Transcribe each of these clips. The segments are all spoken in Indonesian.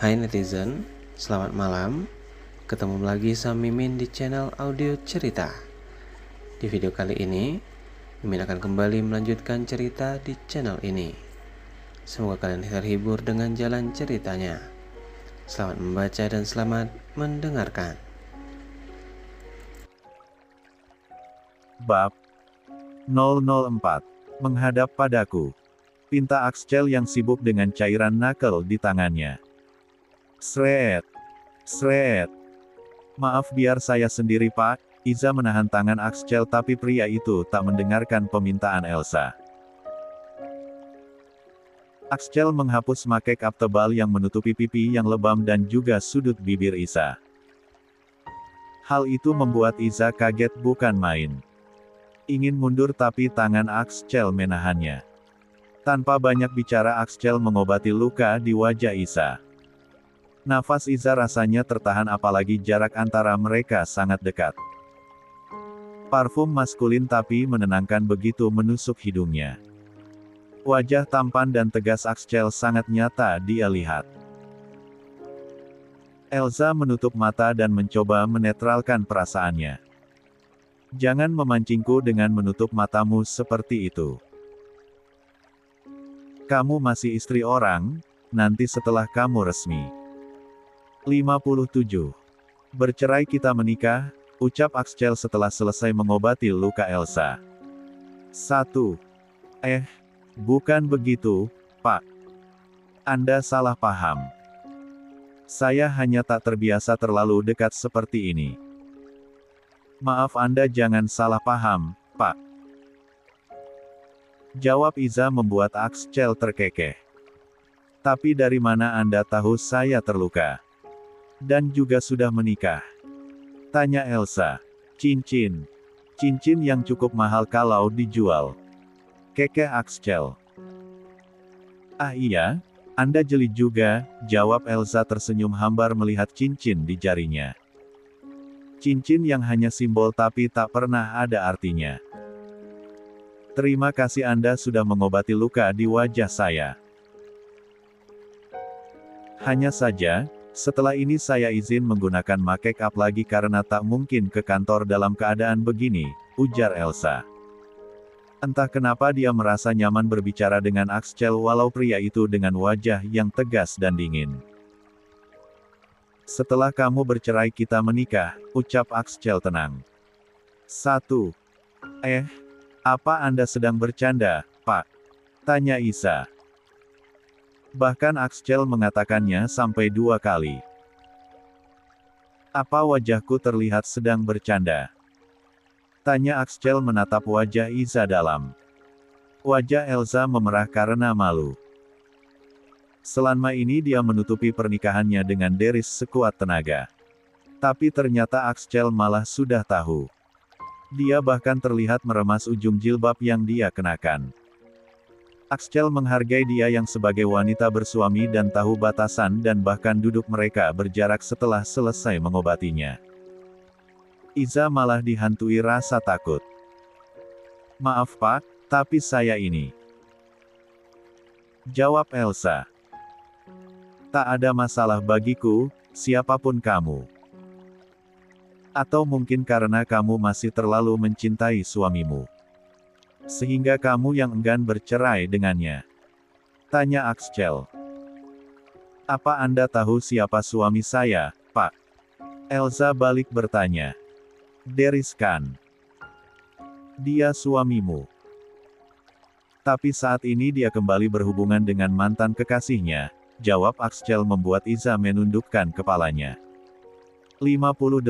Hai netizen, selamat malam. Ketemu lagi sama Mimin di channel audio cerita. Di video kali ini, Mimin akan kembali melanjutkan cerita di channel ini. Semoga kalian terhibur dengan jalan ceritanya. Selamat membaca dan selamat mendengarkan. Bab 004. Menghadap padaku. Pinta Axel yang sibuk dengan cairan knuckle di tangannya. Sret. Sret. Maaf, biar saya sendiri, Pak. Iza menahan tangan Axel, tapi pria itu tak mendengarkan permintaan Elsa. Axel menghapus make up tebal yang menutupi pipi yang lebam dan juga sudut bibir Iza. Hal itu membuat Iza kaget bukan main. Ingin mundur tapi tangan Axel menahannya. Tanpa banyak bicara, Axel mengobati luka di wajah Iza. Nafas Iza rasanya tertahan, apalagi jarak antara mereka sangat dekat. Parfum maskulin tapi menenangkan begitu menusuk hidungnya. Wajah tampan dan tegas Axel sangat nyata dia lihat. Elsa menutup mata dan mencoba menetralkan perasaannya. Jangan memancingku dengan menutup matamu seperti itu. Kamu masih istri orang, nanti setelah kamu resmi. 57. Bercerai kita menikah, ucap Axel setelah selesai mengobati luka Elsa. 1. Bukan begitu, Pak. Anda salah paham. Saya hanya tak terbiasa terlalu dekat seperti ini. Maaf, Anda jangan salah paham, Pak. Jawab Iza membuat Axel terkekeh. Tapi dari mana Anda tahu saya terluka? Dan juga sudah menikah? Tanya Elsa. Cincin. Cincin yang cukup mahal kalau dijual. Kekeh Axel. Ah iya? Anda jeli juga, jawab Elsa tersenyum hambar melihat cincin di jarinya. Cincin yang hanya simbol tapi tak pernah ada artinya. Terima kasih, Anda sudah mengobati luka di wajah saya. Hanya saja, setelah ini saya izin menggunakan make up lagi karena tak mungkin ke kantor dalam keadaan begini, ujar Elsa. Entah kenapa dia merasa nyaman berbicara dengan Axel walau pria itu dengan wajah yang tegas dan dingin. Setelah kamu bercerai kita menikah, ucap Axel tenang. 1. Apa Anda sedang bercanda, Pak? Tanya Iza. Bahkan Axel mengatakannya sampai 2 kali. Apa wajahku terlihat sedang bercanda? Tanya Axel menatap wajah Iza dalam. Wajah Elsa memerah karena malu. Selama ini dia menutupi pernikahannya dengan Deris sekuat tenaga. Tapi ternyata Axel malah sudah tahu. Dia bahkan terlihat meremas ujung jilbab yang dia kenakan. Axel menghargai dia yang sebagai wanita bersuami dan tahu batasan, dan bahkan duduk mereka berjarak setelah selesai mengobatinya. Iza malah dihantui rasa takut. Maaf, Pak, tapi saya ini. Jawab Elsa. Tak ada masalah bagiku, siapapun kamu. Atau mungkin karena kamu masih terlalu mencintai suamimu, sehingga kamu yang enggan bercerai dengannya? Tanya Axel. Apa Anda tahu siapa suami saya, Pak? Elsa balik bertanya. Deris kan? Dia suamimu. Tapi saat ini dia kembali berhubungan dengan mantan kekasihnya, jawab Axel membuat Iza menundukkan kepalanya. 58.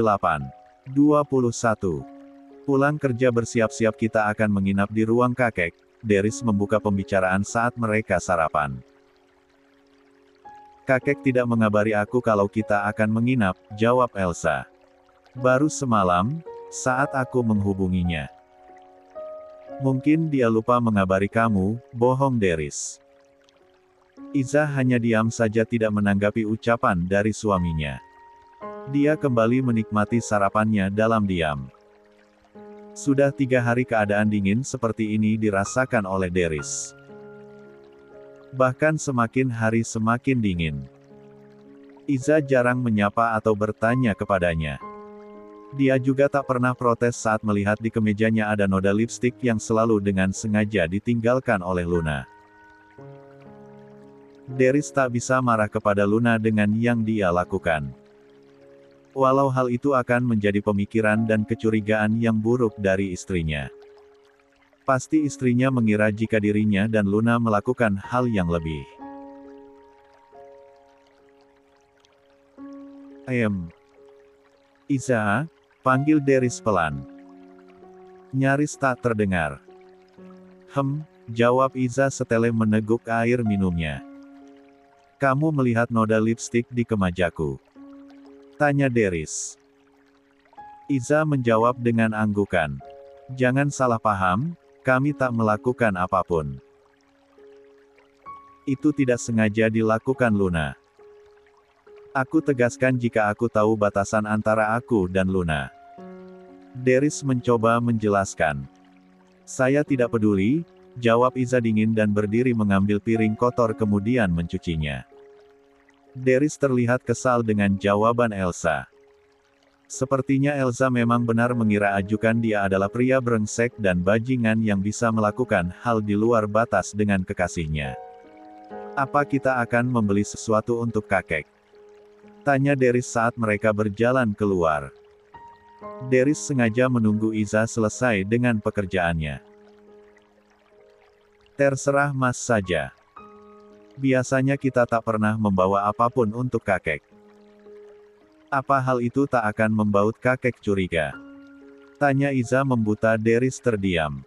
21. Pulang kerja bersiap-siap, kita akan menginap di ruang kakek, Deris membuka pembicaraan saat mereka sarapan. Kakek tidak mengabari aku kalau kita akan menginap, jawab Elsa. Baru semalam, saat aku menghubunginya. Mungkin dia lupa mengabari kamu, bohong Deris. Iza hanya diam saja tidak menanggapi ucapan dari suaminya. Dia kembali menikmati sarapannya dalam diam. Sudah 3 hari keadaan dingin seperti ini dirasakan oleh Deris. Bahkan semakin hari semakin dingin. Iza jarang menyapa atau bertanya kepadanya. Dia juga tak pernah protes saat melihat di kemejanya ada noda lipstik yang selalu dengan sengaja ditinggalkan oleh Luna. Deris tak bisa marah kepada Luna dengan yang dia lakukan. Walau hal itu akan menjadi pemikiran dan kecurigaan yang buruk dari istrinya. Pasti istrinya mengira jika dirinya dan Luna melakukan hal yang lebih. Iza, panggil Deris pelan. Nyaris tak terdengar. Jawab Iza setelah meneguk air minumnya. Kamu melihat noda lipstik di kemejaku? Tanya Deris. Iza menjawab dengan anggukan. Jangan salah paham, kami tak melakukan apapun. Itu tidak sengaja dilakukan Luna. Aku tegaskan jika aku tahu batasan antara aku dan Luna. Deris mencoba menjelaskan. Saya tidak peduli, jawab Iza dingin dan berdiri mengambil piring kotor kemudian mencucinya. Deris terlihat kesal dengan jawaban Elsa. Sepertinya Elsa memang benar mengira ajukan dia adalah pria brengsek dan bajingan yang bisa melakukan hal di luar batas dengan kekasihnya. Apa kita akan membeli sesuatu untuk kakek? Tanya Deris saat mereka berjalan keluar. Deris sengaja menunggu Iza selesai dengan pekerjaannya. Terserah Mas saja. Biasanya kita tak pernah membawa apapun untuk kakek. Apa hal itu tak akan membaut kakek curiga? Tanya Iza membuta Deris terdiam.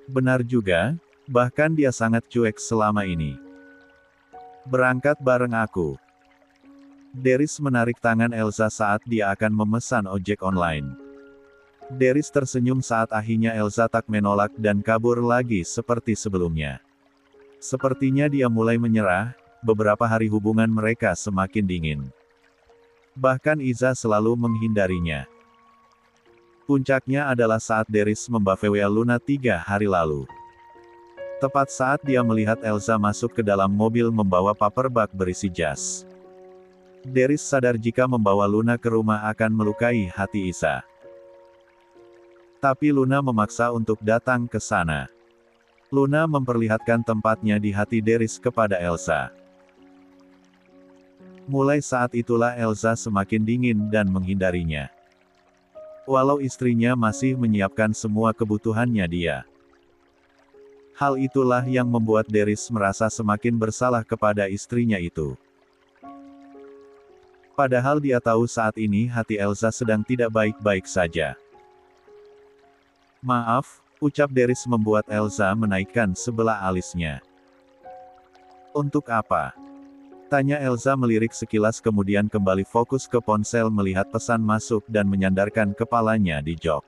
Benar juga, bahkan dia sangat cuek selama ini. Berangkat bareng aku. Deris menarik tangan Elsa saat dia akan memesan ojek online. Deris tersenyum saat akhirnya Elsa tak menolak dan kabur lagi seperti sebelumnya. Sepertinya dia mulai menyerah, beberapa hari hubungan mereka semakin dingin. Bahkan Iza selalu menghindarinya. Puncaknya adalah saat Deris membuffet Luna 3 hari lalu. Tepat saat dia melihat Elsa masuk ke dalam mobil membawa paperback berisi jas. Deris sadar jika membawa Luna ke rumah akan melukai hati Iza. Tapi Luna memaksa untuk datang ke sana. Luna memperlihatkan tempatnya di hati Deris kepada Elsa. Mulai saat itulah Elsa semakin dingin dan menghindarinya. Walau istrinya masih menyiapkan semua kebutuhannya dia. Hal itulah yang membuat Deris merasa semakin bersalah kepada istrinya itu. Padahal dia tahu saat ini hati Elsa sedang tidak baik-baik saja. Maaf, ucap Deris membuat Elsa menaikkan sebelah alisnya. Untuk apa? Tanya Elsa melirik sekilas kemudian kembali fokus ke ponsel melihat pesan masuk dan menyandarkan kepalanya di jok.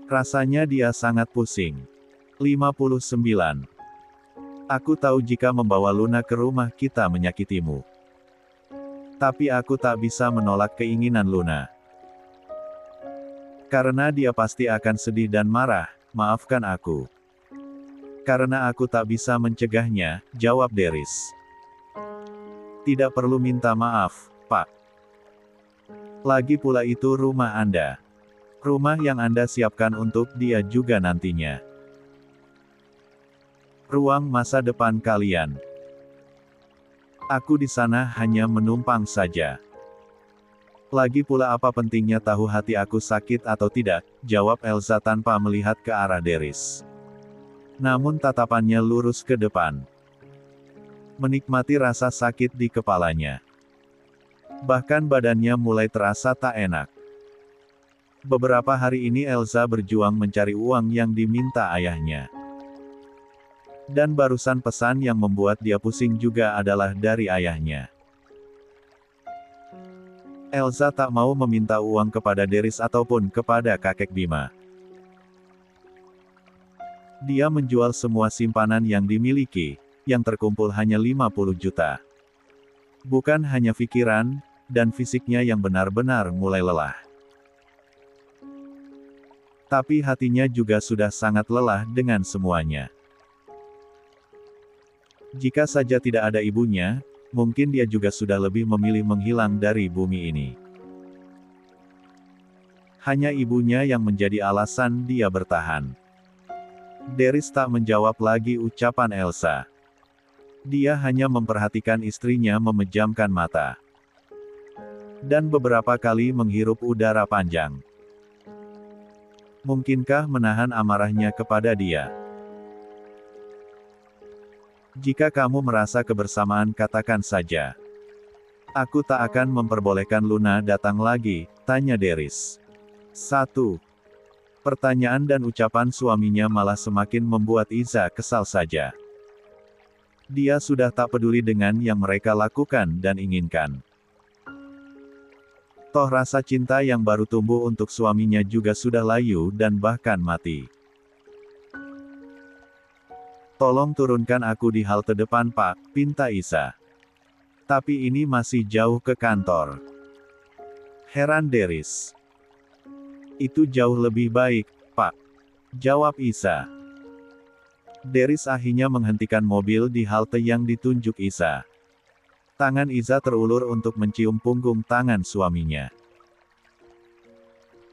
Rasanya dia sangat pusing. 59. Aku tahu jika membawa Luna ke rumah kita menyakitimu. Tapi aku tak bisa menolak keinginan Luna. Karena dia pasti akan sedih dan marah, maafkan aku. Karena aku tak bisa mencegahnya, jawab Deris. Tidak perlu minta maaf, Pak. Lagi pula itu rumah Anda. Rumah yang Anda siapkan untuk dia juga nantinya. Ruang masa depan kalian. Aku di sana hanya menumpang saja. Lagi pula apa pentingnya tahu hati aku sakit atau tidak, jawab Elsa tanpa melihat ke arah Deris. Namun tatapannya lurus ke depan. Menikmati rasa sakit di kepalanya. Bahkan badannya mulai terasa tak enak. Beberapa hari ini Elsa berjuang mencari uang yang diminta ayahnya. Dan barusan pesan yang membuat dia pusing juga adalah dari ayahnya. Elsa tak mau meminta uang kepada Deris ataupun kepada kakek Bima. Dia menjual semua simpanan yang dimiliki, yang terkumpul hanya 50 juta. Bukan hanya pikiran, dan fisiknya yang benar-benar mulai lelah. Tapi hatinya juga sudah sangat lelah dengan semuanya. Jika saja tidak ada ibunya, mungkin dia juga sudah lebih memilih menghilang dari bumi ini. Hanya ibunya yang menjadi alasan dia bertahan. Deris tak menjawab lagi ucapan Elsa. Dia hanya memperhatikan istrinya memejamkan mata. Dan beberapa kali menghirup udara panjang. Mungkinkah menahan amarahnya kepada dia? Jika kamu merasa kebersamaan, katakan saja. Aku tak akan memperbolehkan Luna datang lagi, tanya Deris. 1. Pertanyaan dan ucapan suaminya malah semakin membuat Iza kesal saja. Dia sudah tak peduli dengan yang mereka lakukan dan inginkan. Toh rasa cinta yang baru tumbuh untuk suaminya juga sudah layu dan bahkan mati. Tolong turunkan aku di halte depan, Pak, pinta Iza. Tapi ini masih jauh ke kantor. Heran Deris. Itu jauh lebih baik, Pak. Jawab Iza. Deris akhirnya menghentikan mobil di halte yang ditunjuk Iza. Tangan Iza terulur untuk mencium punggung tangan suaminya.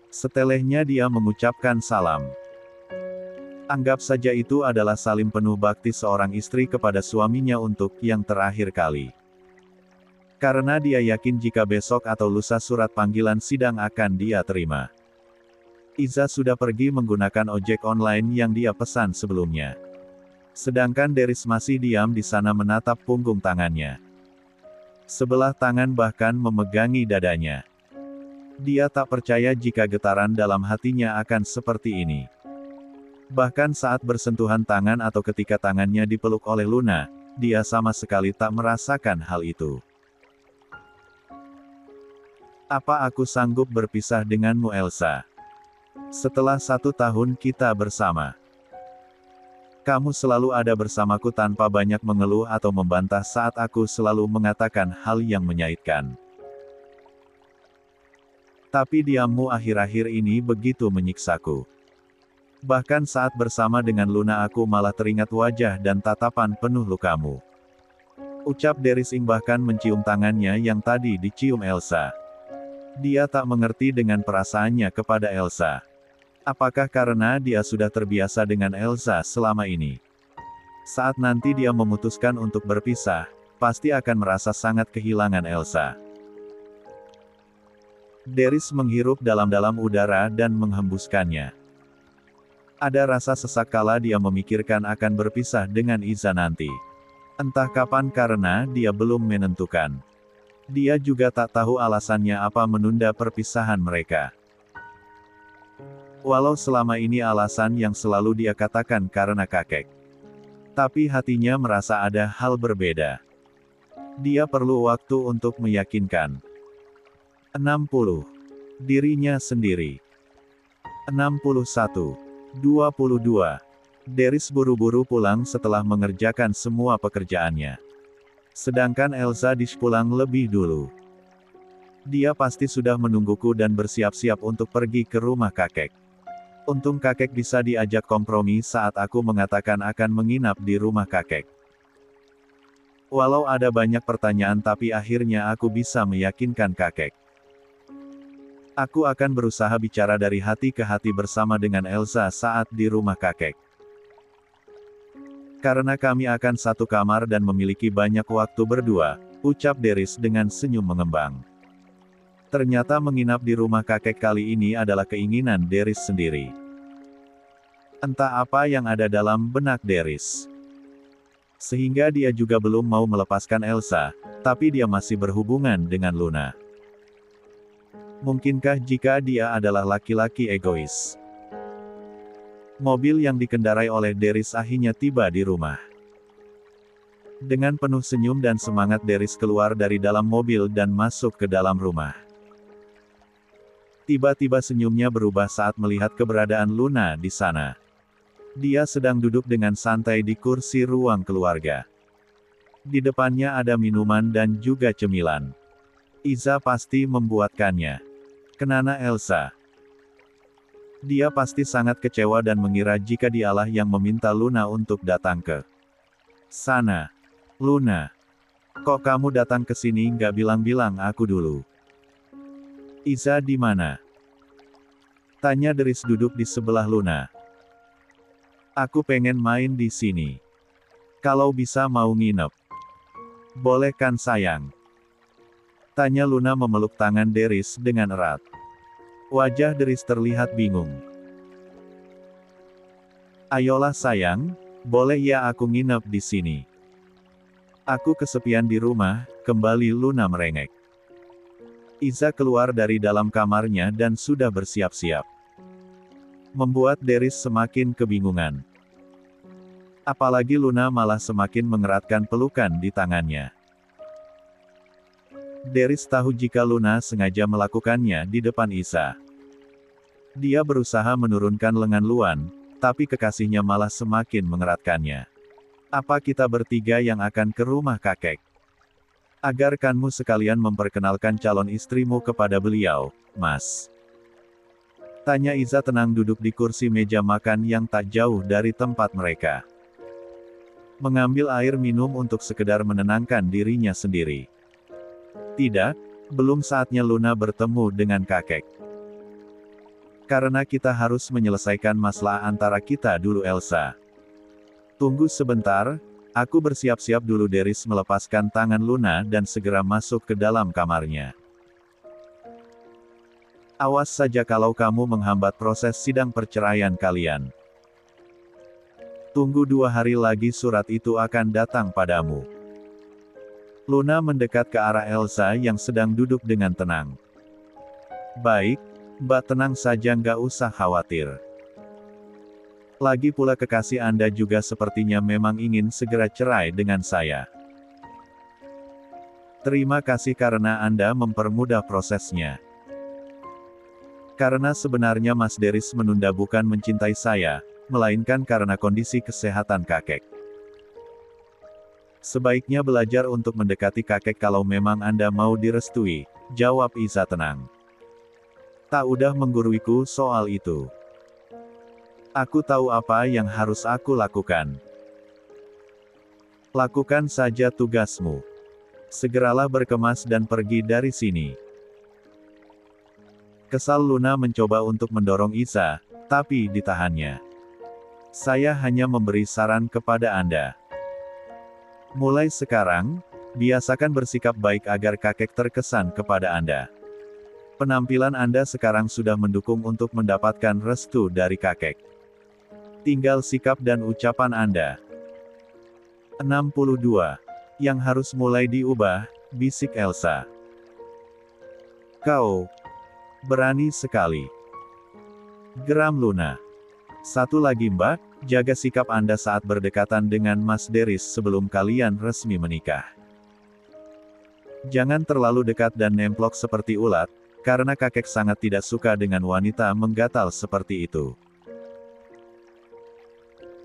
Setelahnya dia mengucapkan salam. Anggap saja itu adalah salim penuh bakti seorang istri kepada suaminya untuk yang terakhir kali. Karena dia yakin jika besok atau lusa surat panggilan sidang akan dia terima. Iza sudah pergi menggunakan ojek online yang dia pesan sebelumnya. Sedangkan Deris masih diam di sana menatap punggung tangannya. Sebelah tangan bahkan memegangi dadanya. Dia tak percaya jika getaran dalam hatinya akan seperti ini. Bahkan saat bersentuhan tangan atau ketika tangannya dipeluk oleh Luna, dia sama sekali tak merasakan hal itu. Apa aku sanggup berpisah denganmu, Elsa? Setelah 1 tahun kita bersama. Kamu selalu ada bersamaku tanpa banyak mengeluh atau membantah saat aku selalu mengatakan hal yang menyakitkan. Tapi diammu akhir-akhir ini begitu menyiksaku. Bahkan saat bersama dengan Luna aku malah teringat wajah dan tatapan penuh lukamu. Ucap Deris bahkan mencium tangannya yang tadi dicium Elsa. Dia tak mengerti dengan perasaannya kepada Elsa. Apakah karena dia sudah terbiasa dengan Elsa selama ini? Saat nanti dia memutuskan untuk berpisah, pasti akan merasa sangat kehilangan Elsa. Deris menghirup dalam-dalam udara dan menghembuskannya. Ada rasa sesak kala dia memikirkan akan berpisah dengan Iza nanti. Entah kapan karena dia belum menentukan. Dia juga tak tahu alasannya apa menunda perpisahan mereka. Walau selama ini alasan yang selalu dia katakan karena kakek. Tapi hatinya merasa ada hal berbeda. Dia perlu waktu untuk meyakinkan. 60. Dirinya sendiri. 61. 22. Deris buru-buru pulang setelah mengerjakan semua pekerjaannya. Sedangkan Elsa pulang lebih dulu. Dia pasti sudah menungguku dan bersiap-siap untuk pergi ke rumah kakek. Untung kakek bisa diajak kompromi saat aku mengatakan akan menginap di rumah kakek. Walau ada banyak pertanyaan tapi akhirnya aku bisa meyakinkan kakek. Aku akan berusaha bicara dari hati ke hati bersama dengan Elsa saat di rumah kakek. Karena kami akan satu kamar dan memiliki banyak waktu berdua, ucap Deris dengan senyum mengembang. Ternyata menginap di rumah kakek kali ini adalah keinginan Deris sendiri. Entah apa yang ada dalam benak Deris. Sehingga dia juga belum mau melepaskan Elsa, tapi dia masih berhubungan dengan Luna. Mungkinkah jika dia adalah laki-laki egois? Mobil yang dikendarai oleh Deris akhirnya tiba di rumah. Dengan penuh senyum dan semangat Deris keluar dari dalam mobil dan masuk ke dalam rumah. Tiba-tiba senyumnya berubah saat melihat keberadaan Luna di sana. Dia sedang duduk dengan santai di kursi ruang keluarga. Di depannya ada minuman dan juga cemilan. Iza pasti membuatkannya. Kenana Elsa. Dia pasti sangat kecewa dan mengira jika dialah yang meminta Luna untuk datang ke sana. Luna. Kok kamu datang ke sini nggak bilang-bilang aku dulu? Iza di mana? Tanya Deris duduk di sebelah Luna. Aku pengen main di sini. Kalau bisa mau nginep. Boleh kan sayang? Tanya Luna memeluk tangan Deris dengan erat. Wajah Deris terlihat bingung. Ayolah sayang, boleh ya aku nginep di sini. Aku kesepian di rumah, kembali Luna merengek. Iza keluar dari dalam kamarnya dan sudah bersiap-siap. Membuat Deris semakin kebingungan. Apalagi Luna malah semakin mengeratkan pelukan di tangannya. Deris tahu jika Luna sengaja melakukannya di depan Iza. Dia berusaha menurunkan lengan Luan, tapi kekasihnya malah semakin mengeratkannya. Apa kita bertiga yang akan ke rumah kakek? Agarkanmu sekalian memperkenalkan calon istrimu kepada beliau, Mas. Tanya Iza tenang duduk di kursi meja makan yang tak jauh dari tempat mereka. Mengambil air minum untuk sekedar menenangkan dirinya sendiri. Tidak, belum saatnya Luna bertemu dengan kakek. Karena kita harus menyelesaikan masalah antara kita dulu Elsa. Tunggu sebentar, aku bersiap-siap dulu. Deris melepaskan tangan Luna dan segera masuk ke dalam kamarnya. Awas saja kalau kamu menghambat proses sidang perceraian kalian. Tunggu 2 hari lagi surat itu akan datang padamu. Luna mendekat ke arah Elsa yang sedang duduk dengan tenang. Baik, Mbak tenang saja nggak usah khawatir. Lagi pula kekasih Anda juga sepertinya memang ingin segera cerai dengan saya. Terima kasih karena Anda mempermudah prosesnya. Karena sebenarnya Mas Deris menunda bukan mencintai saya, melainkan karena kondisi kesehatan kakek. Sebaiknya belajar untuk mendekati kakek kalau memang Anda mau direstui, jawab Iza tenang. Tak udah mengguruiku soal itu. Aku tahu apa yang harus aku lakukan. Lakukan saja tugasmu. Segeralah berkemas dan pergi dari sini. Kesal Luna mencoba untuk mendorong Iza, tapi ditahannya. Saya hanya memberi saran kepada Anda. Mulai sekarang, biasakan bersikap baik agar kakek terkesan kepada Anda. Penampilan Anda sekarang sudah mendukung untuk mendapatkan restu dari kakek. Tinggal sikap dan ucapan Anda. 62. Yang harus mulai diubah, bisik Elsa. Kau berani sekali. Geram Luna. Satu lagi Mbak, jaga sikap Anda saat berdekatan dengan Mas Deris sebelum kalian resmi menikah. Jangan terlalu dekat dan nemplok seperti ulat, karena kakek sangat tidak suka dengan wanita menggatal seperti itu.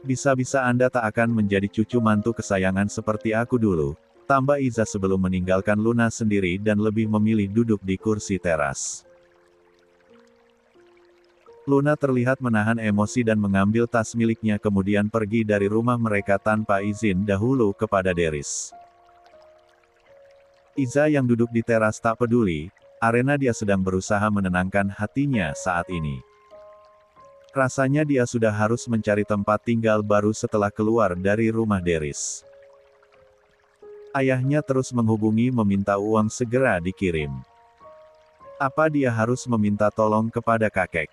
Bisa-bisa Anda tak akan menjadi cucu mantu kesayangan seperti aku dulu, tambah Iza sebelum meninggalkan Luna sendiri dan lebih memilih duduk di kursi teras. Luna terlihat menahan emosi dan mengambil tas miliknya kemudian pergi dari rumah mereka tanpa izin dahulu kepada Deris. Iza yang duduk di teras tak peduli, arena dia sedang berusaha menenangkan hatinya saat ini. Rasanya dia sudah harus mencari tempat tinggal baru setelah keluar dari rumah Deris. Ayahnya terus menghubungi meminta uang segera dikirim. Apa dia harus meminta tolong kepada kakek?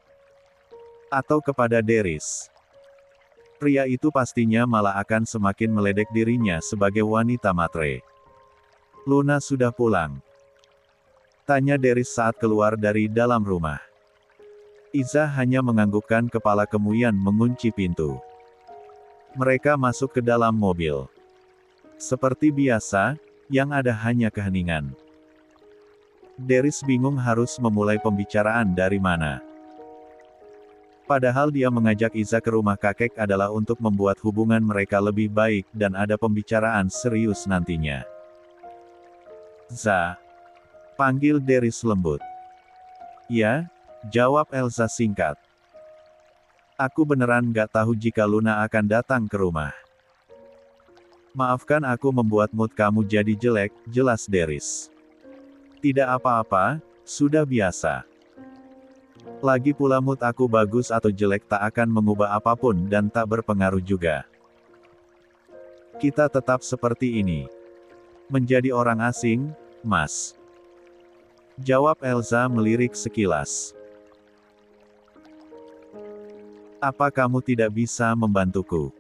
Atau kepada Deris? Pria itu pastinya malah akan semakin meledek dirinya sebagai wanita matre. Luna sudah pulang? Tanya Deris saat keluar dari dalam rumah. Iza hanya menganggukkan kepala kemudian mengunci pintu. Mereka masuk ke dalam mobil. Seperti biasa, yang ada hanya keheningan. Deris bingung harus memulai pembicaraan dari mana. Padahal dia mengajak Iza ke rumah kakek adalah untuk membuat hubungan mereka lebih baik dan ada pembicaraan serius nantinya. Za. Panggil Deris lembut. Ya, jawab Elsa singkat. Aku beneran gak tahu jika Luna akan datang ke rumah. Maafkan aku membuat mood kamu jadi jelek, jelas Deris. Tidak apa-apa, sudah biasa. Lagi pula mood aku bagus atau jelek tak akan mengubah apapun dan tak berpengaruh juga. Kita tetap seperti ini. Menjadi orang asing, Mas. Jawab Elsa melirik sekilas. Apa kamu tidak bisa membantuku?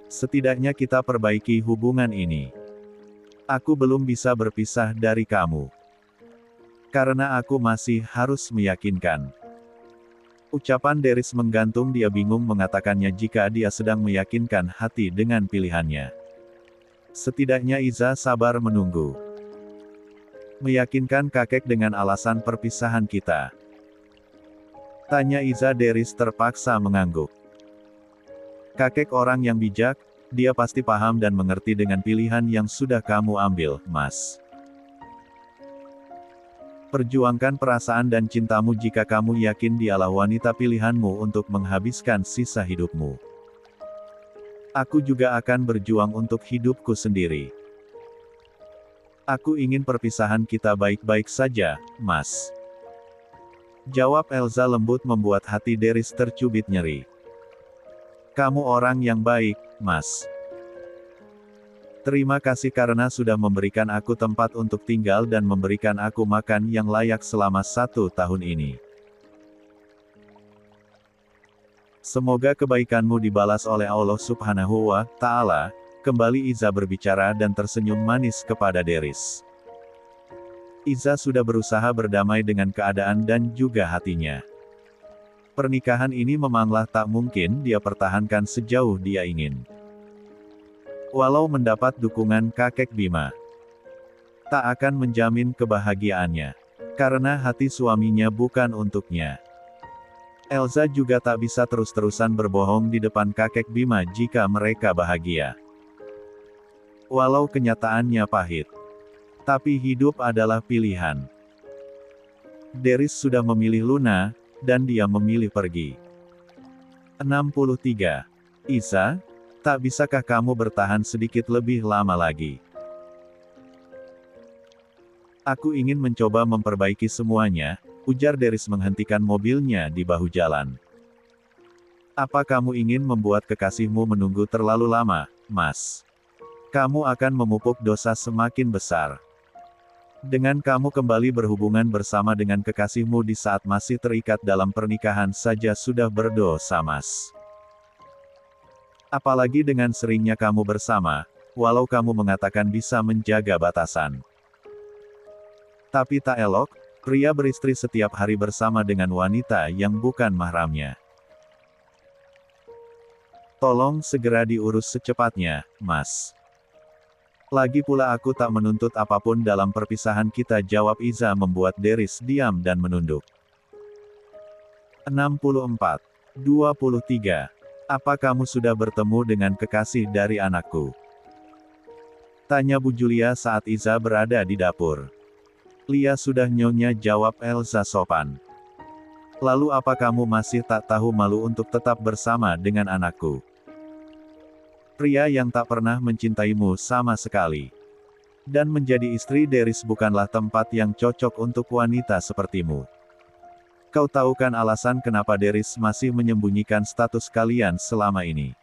Setidaknya kita perbaiki hubungan ini. Aku belum bisa berpisah dari kamu. Karena aku masih harus meyakinkan. Ucapan Deris menggantung, dia bingung mengatakannya jika dia sedang meyakinkan hati dengan pilihannya. Setidaknya Iza sabar menunggu. Meyakinkan kakek dengan alasan perpisahan kita. Tanya Iza. Deris terpaksa mengangguk. Kakek orang yang bijak, dia pasti paham dan mengerti dengan pilihan yang sudah kamu ambil, Mas. Perjuangkan perasaan dan cintamu jika kamu yakin dialah wanita pilihanmu untuk menghabiskan sisa hidupmu. Aku juga akan berjuang untuk hidupku sendiri. Aku ingin perpisahan kita baik-baik saja, Mas. Jawab Elsa lembut membuat hati Deris tercubit nyeri. Kamu orang yang baik, Mas. Terima kasih karena sudah memberikan aku tempat untuk tinggal dan memberikan aku makan yang layak selama 1 tahun ini. Semoga kebaikanmu dibalas oleh Allah Subhanahu wa Ta'ala. Kembali Iza berbicara dan tersenyum manis kepada Deris. Iza sudah berusaha berdamai dengan keadaan dan juga hatinya. Pernikahan ini memanglah tak mungkin dia pertahankan sejauh dia ingin. Walau mendapat dukungan kakek Bima, tak akan menjamin kebahagiaannya. Karena hati suaminya bukan untuknya. Elsa juga tak bisa terus-terusan berbohong di depan kakek Bima jika mereka bahagia. Walau kenyataannya pahit. Tapi hidup adalah pilihan. Deris sudah memilih Luna, dan dia memilih pergi. 63. Iza, tak bisakah kamu bertahan sedikit lebih lama lagi? Aku ingin mencoba memperbaiki semuanya, ujar Deris menghentikan mobilnya di bahu jalan. Apa kamu ingin membuat kekasihmu menunggu terlalu lama, Mas? Kamu akan memupuk dosa semakin besar. Dengan kamu kembali berhubungan bersama dengan kekasihmu di saat masih terikat dalam pernikahan saja sudah berdosa, Mas. Apalagi dengan seringnya kamu bersama, walau kamu mengatakan bisa menjaga batasan. Tapi tak elok, pria beristri setiap hari bersama dengan wanita yang bukan mahramnya. Tolong segera diurus secepatnya, Mas. Lagi pula aku tak menuntut apapun dalam perpisahan kita, jawab Iza membuat Deris diam dan menunduk. 64. 23. Apa kamu sudah bertemu dengan kekasih dari anakku? Tanya Bu Julia saat Iza berada di dapur. Lia sudah, Nyonya, jawab Elsa sopan. Lalu apa kamu masih tak tahu malu untuk tetap bersama dengan anakku? Pria yang tak pernah mencintaimu sama sekali. Dan menjadi istri Deris bukanlah tempat yang cocok untuk wanita sepertimu. Kau tahu kan alasan kenapa Deris masih menyembunyikan status kalian selama ini?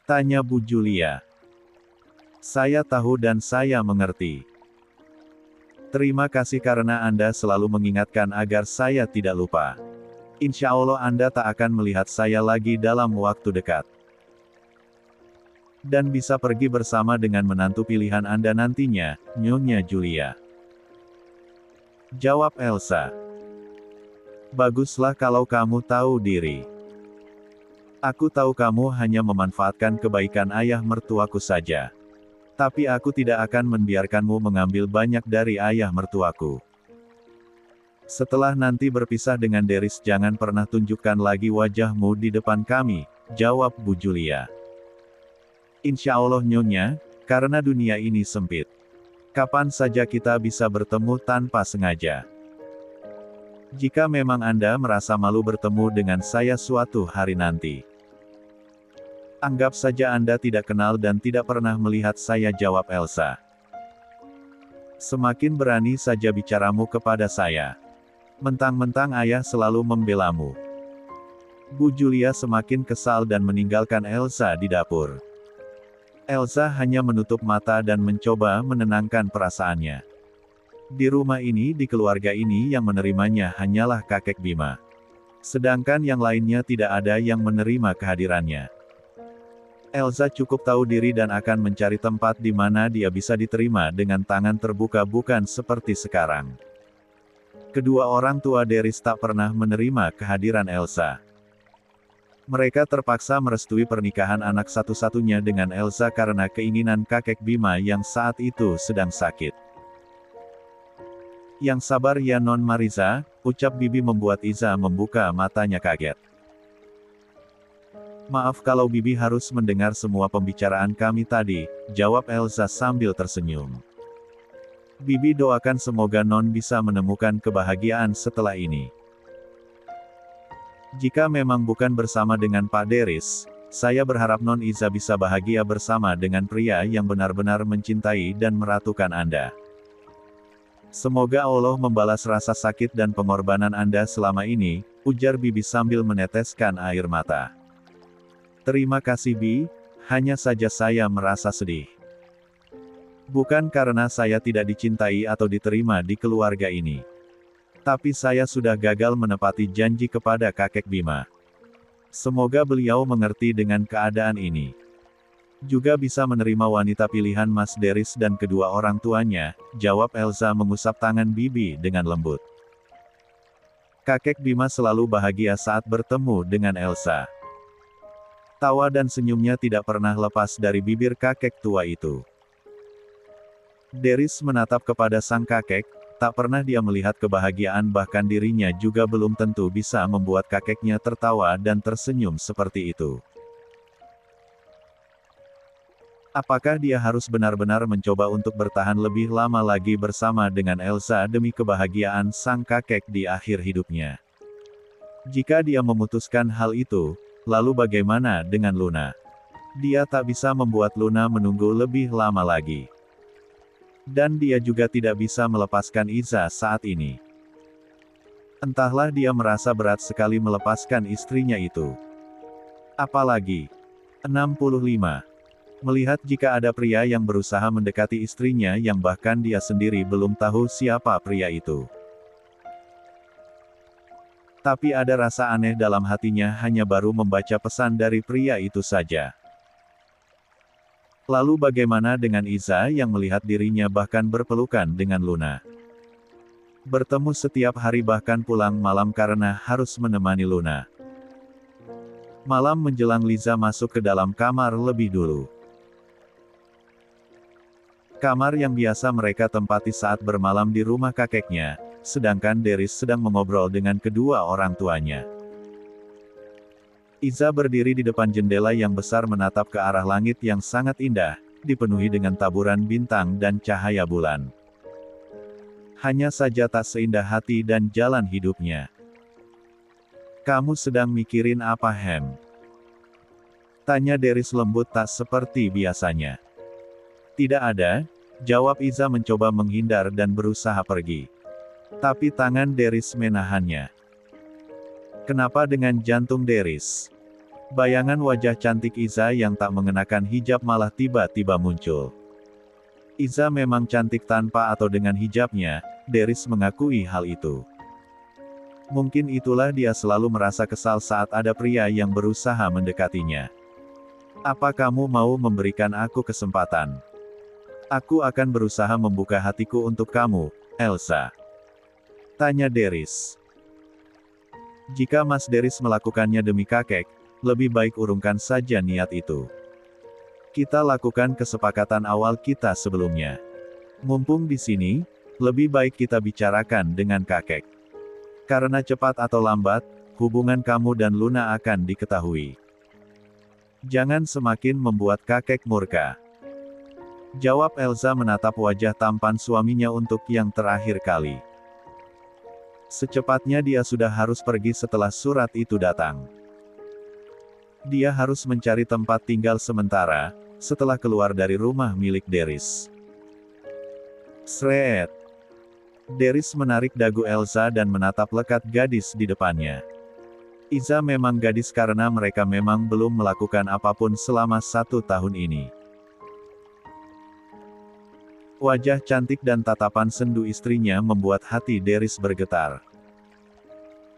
Tanya Bu Julia. Saya tahu dan saya mengerti. Terima kasih karena Anda selalu mengingatkan agar saya tidak lupa. Insya Allah Anda tak akan melihat saya lagi dalam waktu dekat. Dan bisa pergi bersama dengan menantu pilihan Anda nantinya, Nyonya Julia. Jawab Elsa. Baguslah kalau kamu tahu diri. Aku tahu kamu hanya memanfaatkan kebaikan ayah mertuaku saja. Tapi aku tidak akan membiarkanmu mengambil banyak dari ayah mertuaku. Setelah nanti berpisah dengan Deris jangan pernah tunjukkan lagi wajahmu di depan kami, jawab Bu Julia. Insya Allah Nyonya, karena dunia ini sempit. Kapan saja kita bisa bertemu tanpa sengaja. Jika memang Anda merasa malu bertemu dengan saya suatu hari nanti. Anggap saja Anda tidak kenal dan tidak pernah melihat saya, jawab Elsa. Semakin berani saja bicaramu kepada saya. Mentang-mentang ayah selalu membelamu. Bu Julia semakin kesal dan meninggalkan Elsa di dapur. Elsa hanya menutup mata dan mencoba menenangkan perasaannya. Di rumah ini, di keluarga ini, yang menerimanya hanyalah kakek Bima. Sedangkan yang lainnya tidak ada yang menerima kehadirannya. Elsa cukup tahu diri dan akan mencari tempat di mana dia bisa diterima dengan tangan terbuka, bukan seperti sekarang. Kedua orang tua Deris tak pernah menerima kehadiran Elsa. Mereka terpaksa merestui pernikahan anak satu-satunya dengan Elsa karena keinginan kakek Bima yang saat itu sedang sakit. Yang sabar ya Non Mariza, ucap Bibi membuat Iza membuka matanya kaget. Maaf kalau Bibi harus mendengar semua pembicaraan kami tadi, jawab Elsa sambil tersenyum. Bibi doakan semoga Non bisa menemukan kebahagiaan setelah ini. Jika memang bukan bersama dengan Pak Deris, saya berharap Non Iza bisa bahagia bersama dengan pria yang benar-benar mencintai dan meratukan Anda. Semoga Allah membalas rasa sakit dan pengorbanan Anda selama ini, ujar Bibi sambil meneteskan air mata. Terima kasih Bi, hanya saja saya merasa sedih. Bukan karena saya tidak dicintai atau diterima di keluarga ini. Tapi saya sudah gagal menepati janji kepada kakek Bima. Semoga beliau mengerti dengan keadaan ini. Juga bisa menerima wanita pilihan Mas Deris dan kedua orang tuanya, jawab Elsa mengusap tangan Bibi dengan lembut. Kakek Bima selalu bahagia saat bertemu dengan Elsa. Tawa dan senyumnya tidak pernah lepas dari bibir kakek tua itu. Deris menatap kepada sang kakek, tak pernah dia melihat kebahagiaan, bahkan dirinya juga belum tentu bisa membuat kakeknya tertawa dan tersenyum seperti itu. Apakah dia harus benar-benar mencoba untuk bertahan lebih lama lagi bersama dengan Elsa demi kebahagiaan sang kakek di akhir hidupnya? Jika dia memutuskan hal itu, lalu bagaimana dengan Luna? Dia tak bisa membuat Luna menunggu lebih lama lagi. Dan dia juga tidak bisa melepaskan Iza saat ini. Entahlah, dia merasa berat sekali melepaskan istrinya itu. Apalagi 65. Melihat jika ada pria yang berusaha mendekati istrinya yang bahkan dia sendiri belum tahu siapa pria itu. Tapi ada rasa aneh dalam hatinya hanya baru membaca pesan dari pria itu saja. Lalu bagaimana dengan Iza yang melihat dirinya bahkan berpelukan dengan Luna? Bertemu setiap hari bahkan pulang malam karena harus menemani Luna. Malam menjelang Liza masuk ke dalam kamar lebih dulu. Kamar yang biasa mereka tempati saat bermalam di rumah kakeknya, sedangkan Deris sedang mengobrol dengan kedua orang tuanya. Iza berdiri di depan jendela yang besar menatap ke arah langit yang sangat indah, dipenuhi dengan taburan bintang dan cahaya bulan. Hanya saja tak seindah hati dan jalan hidupnya. Kamu sedang mikirin apa, Hem? Tanya Deris lembut tak seperti biasanya. Tidak ada, jawab Iza mencoba menghindar dan berusaha pergi. Tapi tangan Deris menahannya. Kenapa dengan jantung Deris? Bayangan wajah cantik Iza yang tak mengenakan hijab malah tiba-tiba muncul. Iza memang cantik tanpa atau dengan hijabnya, Deris mengakui hal itu. Mungkin itulah dia selalu merasa kesal saat ada pria yang berusaha mendekatinya. Apa kamu mau memberikan aku kesempatan? Aku akan berusaha membuka hatiku untuk kamu, Elsa. Tanya Deris. Jika Mas Deris melakukannya demi kakek, lebih baik urungkan saja niat itu. Kita lakukan kesepakatan awal kita sebelumnya. Mumpung di sini, lebih baik kita bicarakan dengan kakek. Karena cepat atau lambat, hubungan kamu dan Luna akan diketahui. Jangan semakin membuat kakek murka. Jawab Elsa menatap wajah tampan suaminya untuk yang terakhir kali. Secepatnya dia sudah harus pergi setelah surat itu datang. Dia harus mencari tempat tinggal sementara, setelah keluar dari rumah milik Deris. Sret. Deris menarik dagu Elsa dan menatap lekat gadis di depannya. Iza memang gadis karena mereka memang belum melakukan apapun selama 1 tahun ini. Wajah cantik dan tatapan sendu istrinya membuat hati Deris bergetar.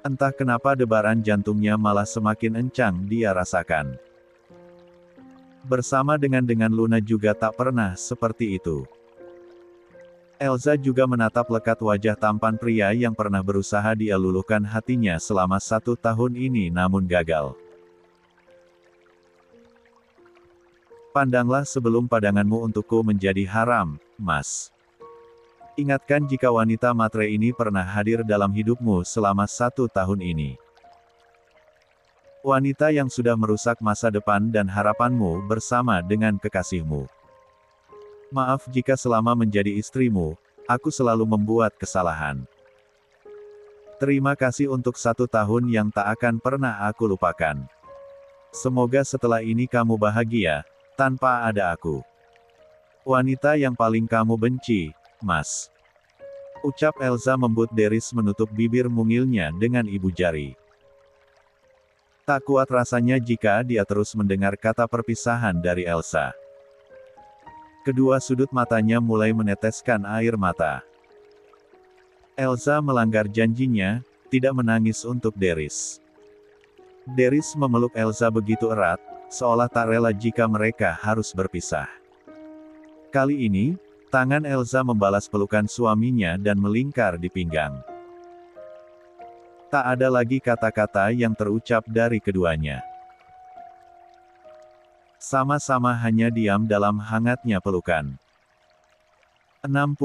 Entah kenapa debaran jantungnya malah semakin encang dia rasakan. Bersama dengan Luna juga tak pernah seperti itu. Elsa juga menatap lekat wajah tampan pria yang pernah berusaha dia luluhkan hatinya selama 1 tahun ini namun gagal. Pandanglah sebelum pandanganmu untukku menjadi haram, Mas. Ingatkan jika wanita matre ini pernah hadir dalam hidupmu selama 1 tahun ini. Wanita yang sudah merusak masa depan dan harapanmu bersama dengan kekasihmu. Maaf jika selama menjadi istrimu, aku selalu membuat kesalahan. Terima kasih untuk 1 tahun yang tak akan pernah aku lupakan. Semoga setelah ini kamu bahagia, tanpa ada aku. Wanita yang paling kamu benci, Mas. Ucap Elsa membuat Deris menutup bibir mungilnya dengan ibu jari. Tak kuat rasanya jika dia terus mendengar kata perpisahan dari Elsa. Kedua sudut matanya mulai meneteskan air mata. Elsa melanggar janjinya, tidak menangis untuk Deris. Deris memeluk Elsa begitu erat, seolah tak rela jika mereka harus berpisah. Kali ini, tangan Elsa membalas pelukan suaminya dan melingkar di pinggang. Tak ada lagi kata-kata yang terucap dari keduanya. Sama-sama hanya diam dalam hangatnya pelukan. 66.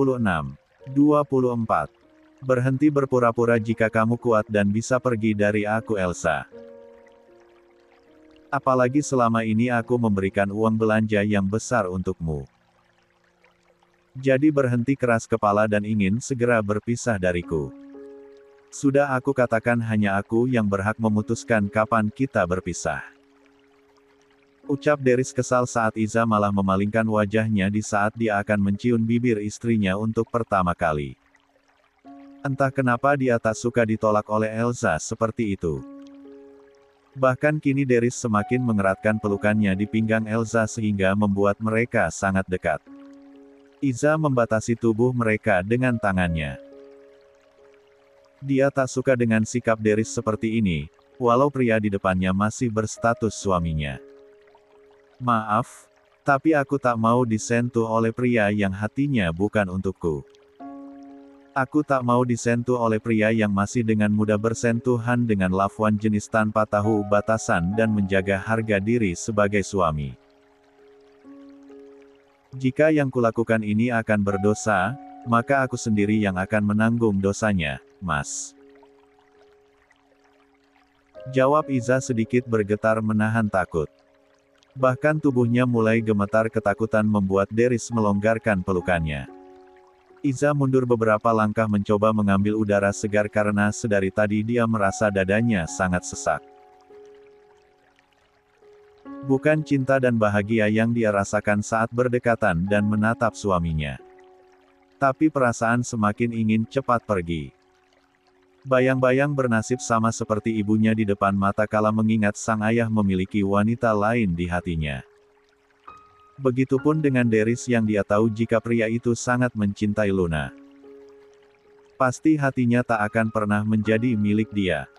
24. Berhenti berpura-pura jika kamu kuat dan bisa pergi dari aku Elsa. Apalagi selama ini aku memberikan uang belanja yang besar untukmu. Jadi berhenti keras kepala dan ingin segera berpisah dariku. Sudah aku katakan hanya aku yang berhak memutuskan kapan kita berpisah. Ucap Deris kesal saat Iza malah memalingkan wajahnya di saat dia akan mencium bibir istrinya untuk pertama kali. Entah kenapa dia tak suka ditolak oleh Elsa seperti itu. Bahkan kini Deris semakin mengeratkan pelukannya di pinggang Elsa sehingga membuat mereka sangat dekat. Iza membatasi tubuh mereka dengan tangannya. Dia tak suka dengan sikap Deris seperti ini, walau pria di depannya masih berstatus suaminya. Maaf, tapi aku tak mau disentuh oleh pria yang hatinya bukan untukku. Aku tak mau disentuh oleh pria yang masih dengan mudah bersentuhan dengan lawan jenis tanpa tahu batasan dan menjaga harga diri sebagai suami. Jika yang kulakukan ini akan berdosa, maka aku sendiri yang akan menanggung dosanya, Mas. Jawab Iza sedikit bergetar menahan takut. Bahkan tubuhnya mulai gemetar ketakutan membuat Deris melonggarkan pelukannya. Iza mundur beberapa langkah mencoba mengambil udara segar karena sedari tadi dia merasa dadanya sangat sesak. Bukan cinta dan bahagia yang dia rasakan saat berdekatan dan menatap suaminya. Tapi perasaan semakin ingin cepat pergi. Bayang-bayang bernasib sama seperti ibunya di depan mata kala mengingat sang ayah memiliki wanita lain di hatinya. Begitupun dengan Deris yang dia tahu jika pria itu sangat mencintai Luna. Pasti hatinya tak akan pernah menjadi milik dia.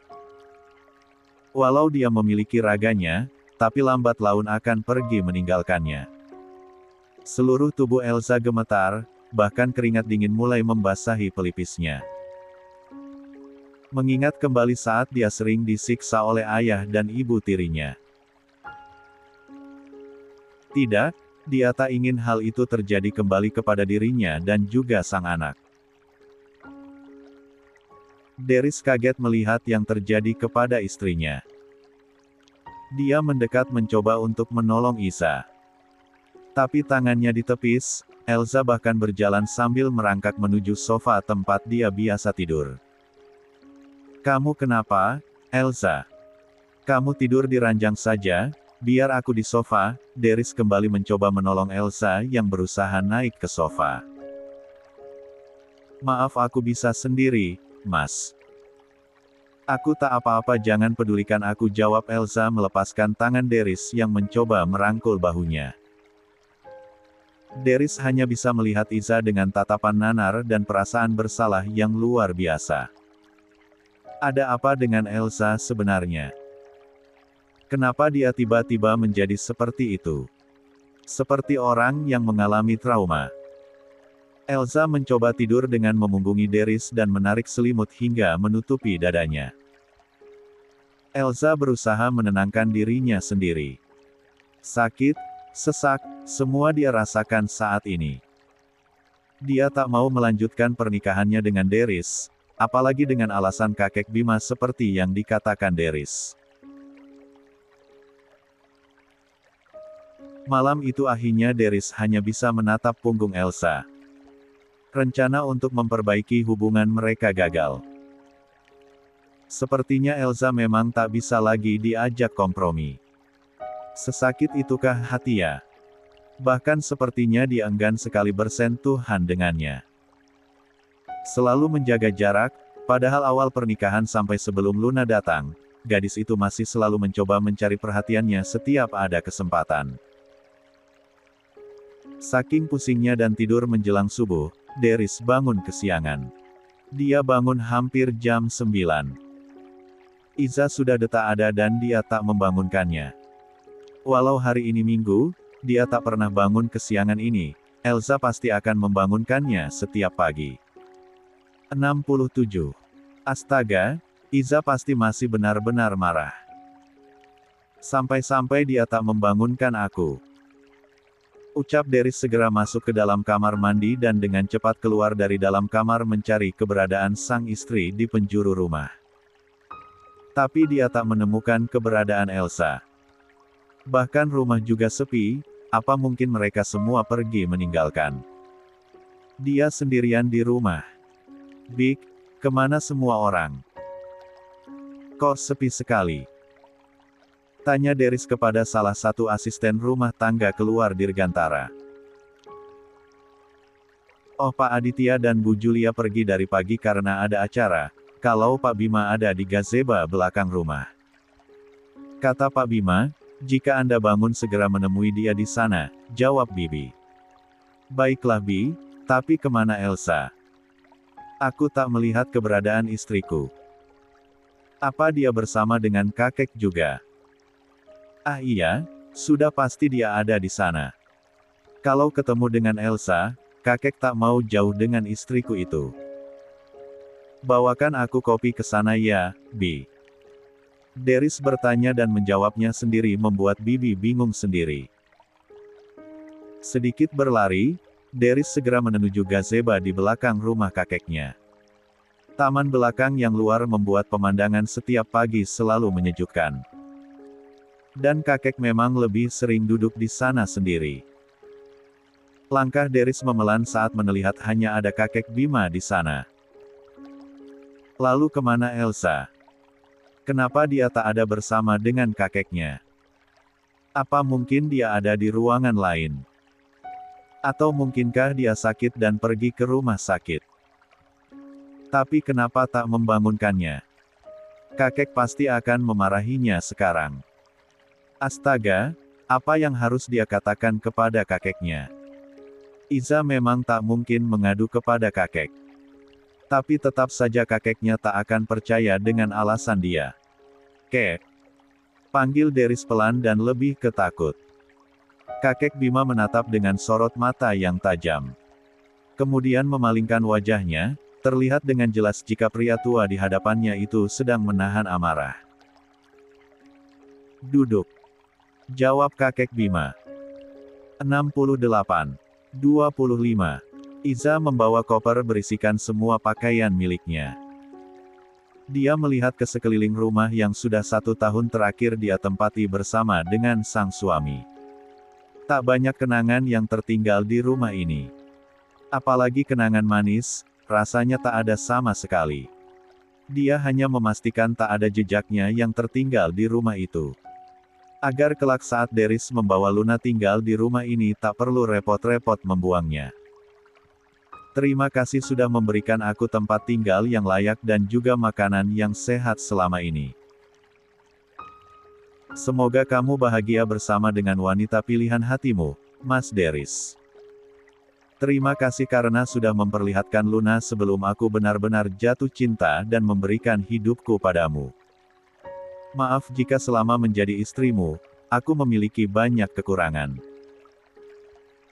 Walau dia memiliki raganya, tapi lambat laun akan pergi meninggalkannya. Seluruh tubuh Elsa gemetar, bahkan keringat dingin mulai membasahi pelipisnya. Mengingat kembali saat dia sering disiksa oleh ayah dan ibu tirinya. Tidak, dia tak ingin hal itu terjadi kembali kepada dirinya dan juga sang anak. Deris kaget melihat yang terjadi kepada istrinya. Dia mendekat mencoba untuk menolong Iza. Tapi tangannya ditepis, Elsa bahkan berjalan sambil merangkak menuju sofa tempat dia biasa tidur. Kamu kenapa, Elsa? Kamu tidur di ranjang saja, biar aku di sofa. Deris kembali mencoba menolong Elsa yang berusaha naik ke sofa. Maaf, aku bisa sendiri, Mas. Aku tak apa-apa, jangan pedulikan aku, jawab Elsa melepaskan tangan Deris yang mencoba merangkul bahunya. Deris hanya bisa melihat Iza dengan tatapan nanar dan perasaan bersalah yang luar biasa. Ada apa dengan Elsa sebenarnya? Kenapa dia tiba-tiba menjadi seperti itu? Seperti orang yang mengalami trauma. Elsa mencoba tidur dengan memunggungi Deris dan menarik selimut hingga menutupi dadanya. Elsa berusaha menenangkan dirinya sendiri. Sakit, sesak, semua dia rasakan saat ini. Dia tak mau melanjutkan pernikahannya dengan Deris, apalagi dengan alasan kakek Bima seperti yang dikatakan Deris. Malam itu akhirnya Deris hanya bisa menatap punggung Elsa. Rencana untuk memperbaiki hubungan mereka gagal. Sepertinya Elsa memang tak bisa lagi diajak kompromi. Sesakit itukah hati ya? Bahkan sepertinya dia enggan sekali bersentuhan dengannya. Selalu menjaga jarak, padahal awal pernikahan sampai sebelum Luna datang, gadis itu masih selalu mencoba mencari perhatiannya setiap ada kesempatan. Saking pusingnya dan tidur menjelang subuh, Deris bangun kesiangan. Dia bangun hampir jam 9. Iza sudah tak ada dan dia tak membangunkannya. Walau hari ini Minggu, dia tak pernah bangun kesiangan ini. Elsa pasti akan membangunkannya setiap pagi. 67. Astaga, Iza pasti masih benar-benar marah. Sampai-sampai dia tak membangunkan aku. Ucap Deris segera masuk ke dalam kamar mandi dan dengan cepat keluar dari dalam kamar mencari keberadaan sang istri di penjuru rumah. Tapi dia tak menemukan keberadaan Elsa. Bahkan rumah juga sepi, apa mungkin mereka semua pergi meninggalkan dia sendirian di rumah. Big, kemana semua orang? Kok sepi sekali? Tanya Deris kepada salah satu asisten rumah tangga keluar dirgantara. Oh, Pak Aditya dan Bu Julia pergi dari pagi karena ada acara, kalau Pak Bima ada di gazebo belakang rumah. Kata Pak Bima, jika Anda bangun segera menemui dia di sana, jawab Bibi. Baiklah Bi, tapi kemana Elsa? Aku tak melihat keberadaan istriku. Apa dia bersama dengan kakek juga? Ah iya, sudah pasti dia ada di sana. Kalau ketemu dengan Elsa, kakek tak mau jauh dengan istriku itu. Bawakan aku kopi ke sana ya, Bi. Deris bertanya dan menjawabnya sendiri membuat Bibi bingung sendiri. Sedikit berlari, Deris segera menuju gazebo di belakang rumah kakeknya. Taman belakang yang luar membuat pemandangan setiap pagi selalu menyejukkan. Dan kakek memang lebih sering duduk di sana sendiri. Langkah Deris memelan saat melihat hanya ada kakek Bima di sana. Lalu kemana Elsa? Kenapa dia tak ada bersama dengan kakeknya? Apa mungkin dia ada di ruangan lain? Atau mungkinkah dia sakit dan pergi ke rumah sakit? Tapi kenapa tak membangunkannya? Kakek pasti akan memarahinya sekarang. Astaga, apa yang harus dia katakan kepada kakeknya? Iza memang tak mungkin mengadu kepada kakek. Tapi tetap saja kakeknya tak akan percaya dengan alasan dia. Kek. Panggil Deris pelan dan lebih ketakut. Kakek Bima menatap dengan sorot mata yang tajam. Kemudian memalingkan wajahnya, terlihat dengan jelas jika pria tua di hadapannya itu sedang menahan amarah. Duduk. Jawab kakek Bima. 68. 25. Iza membawa koper berisikan semua pakaian miliknya. Dia melihat ke sekeliling rumah yang sudah 1 tahun terakhir dia tempati bersama dengan sang suami. Tak banyak kenangan yang tertinggal di rumah ini. Apalagi kenangan manis, rasanya tak ada sama sekali. Dia hanya memastikan tak ada jejaknya yang tertinggal di rumah itu. Agar kelak saat Deris membawa Luna tinggal di rumah ini tak perlu repot-repot membuangnya. Terima kasih sudah memberikan aku tempat tinggal yang layak dan juga makanan yang sehat selama ini. Semoga kamu bahagia bersama dengan wanita pilihan hatimu, Mas Deris. Terima kasih karena sudah memperlihatkan Luna sebelum aku benar-benar jatuh cinta dan memberikan hidupku padamu. Maaf jika selama menjadi istrimu, aku memiliki banyak kekurangan.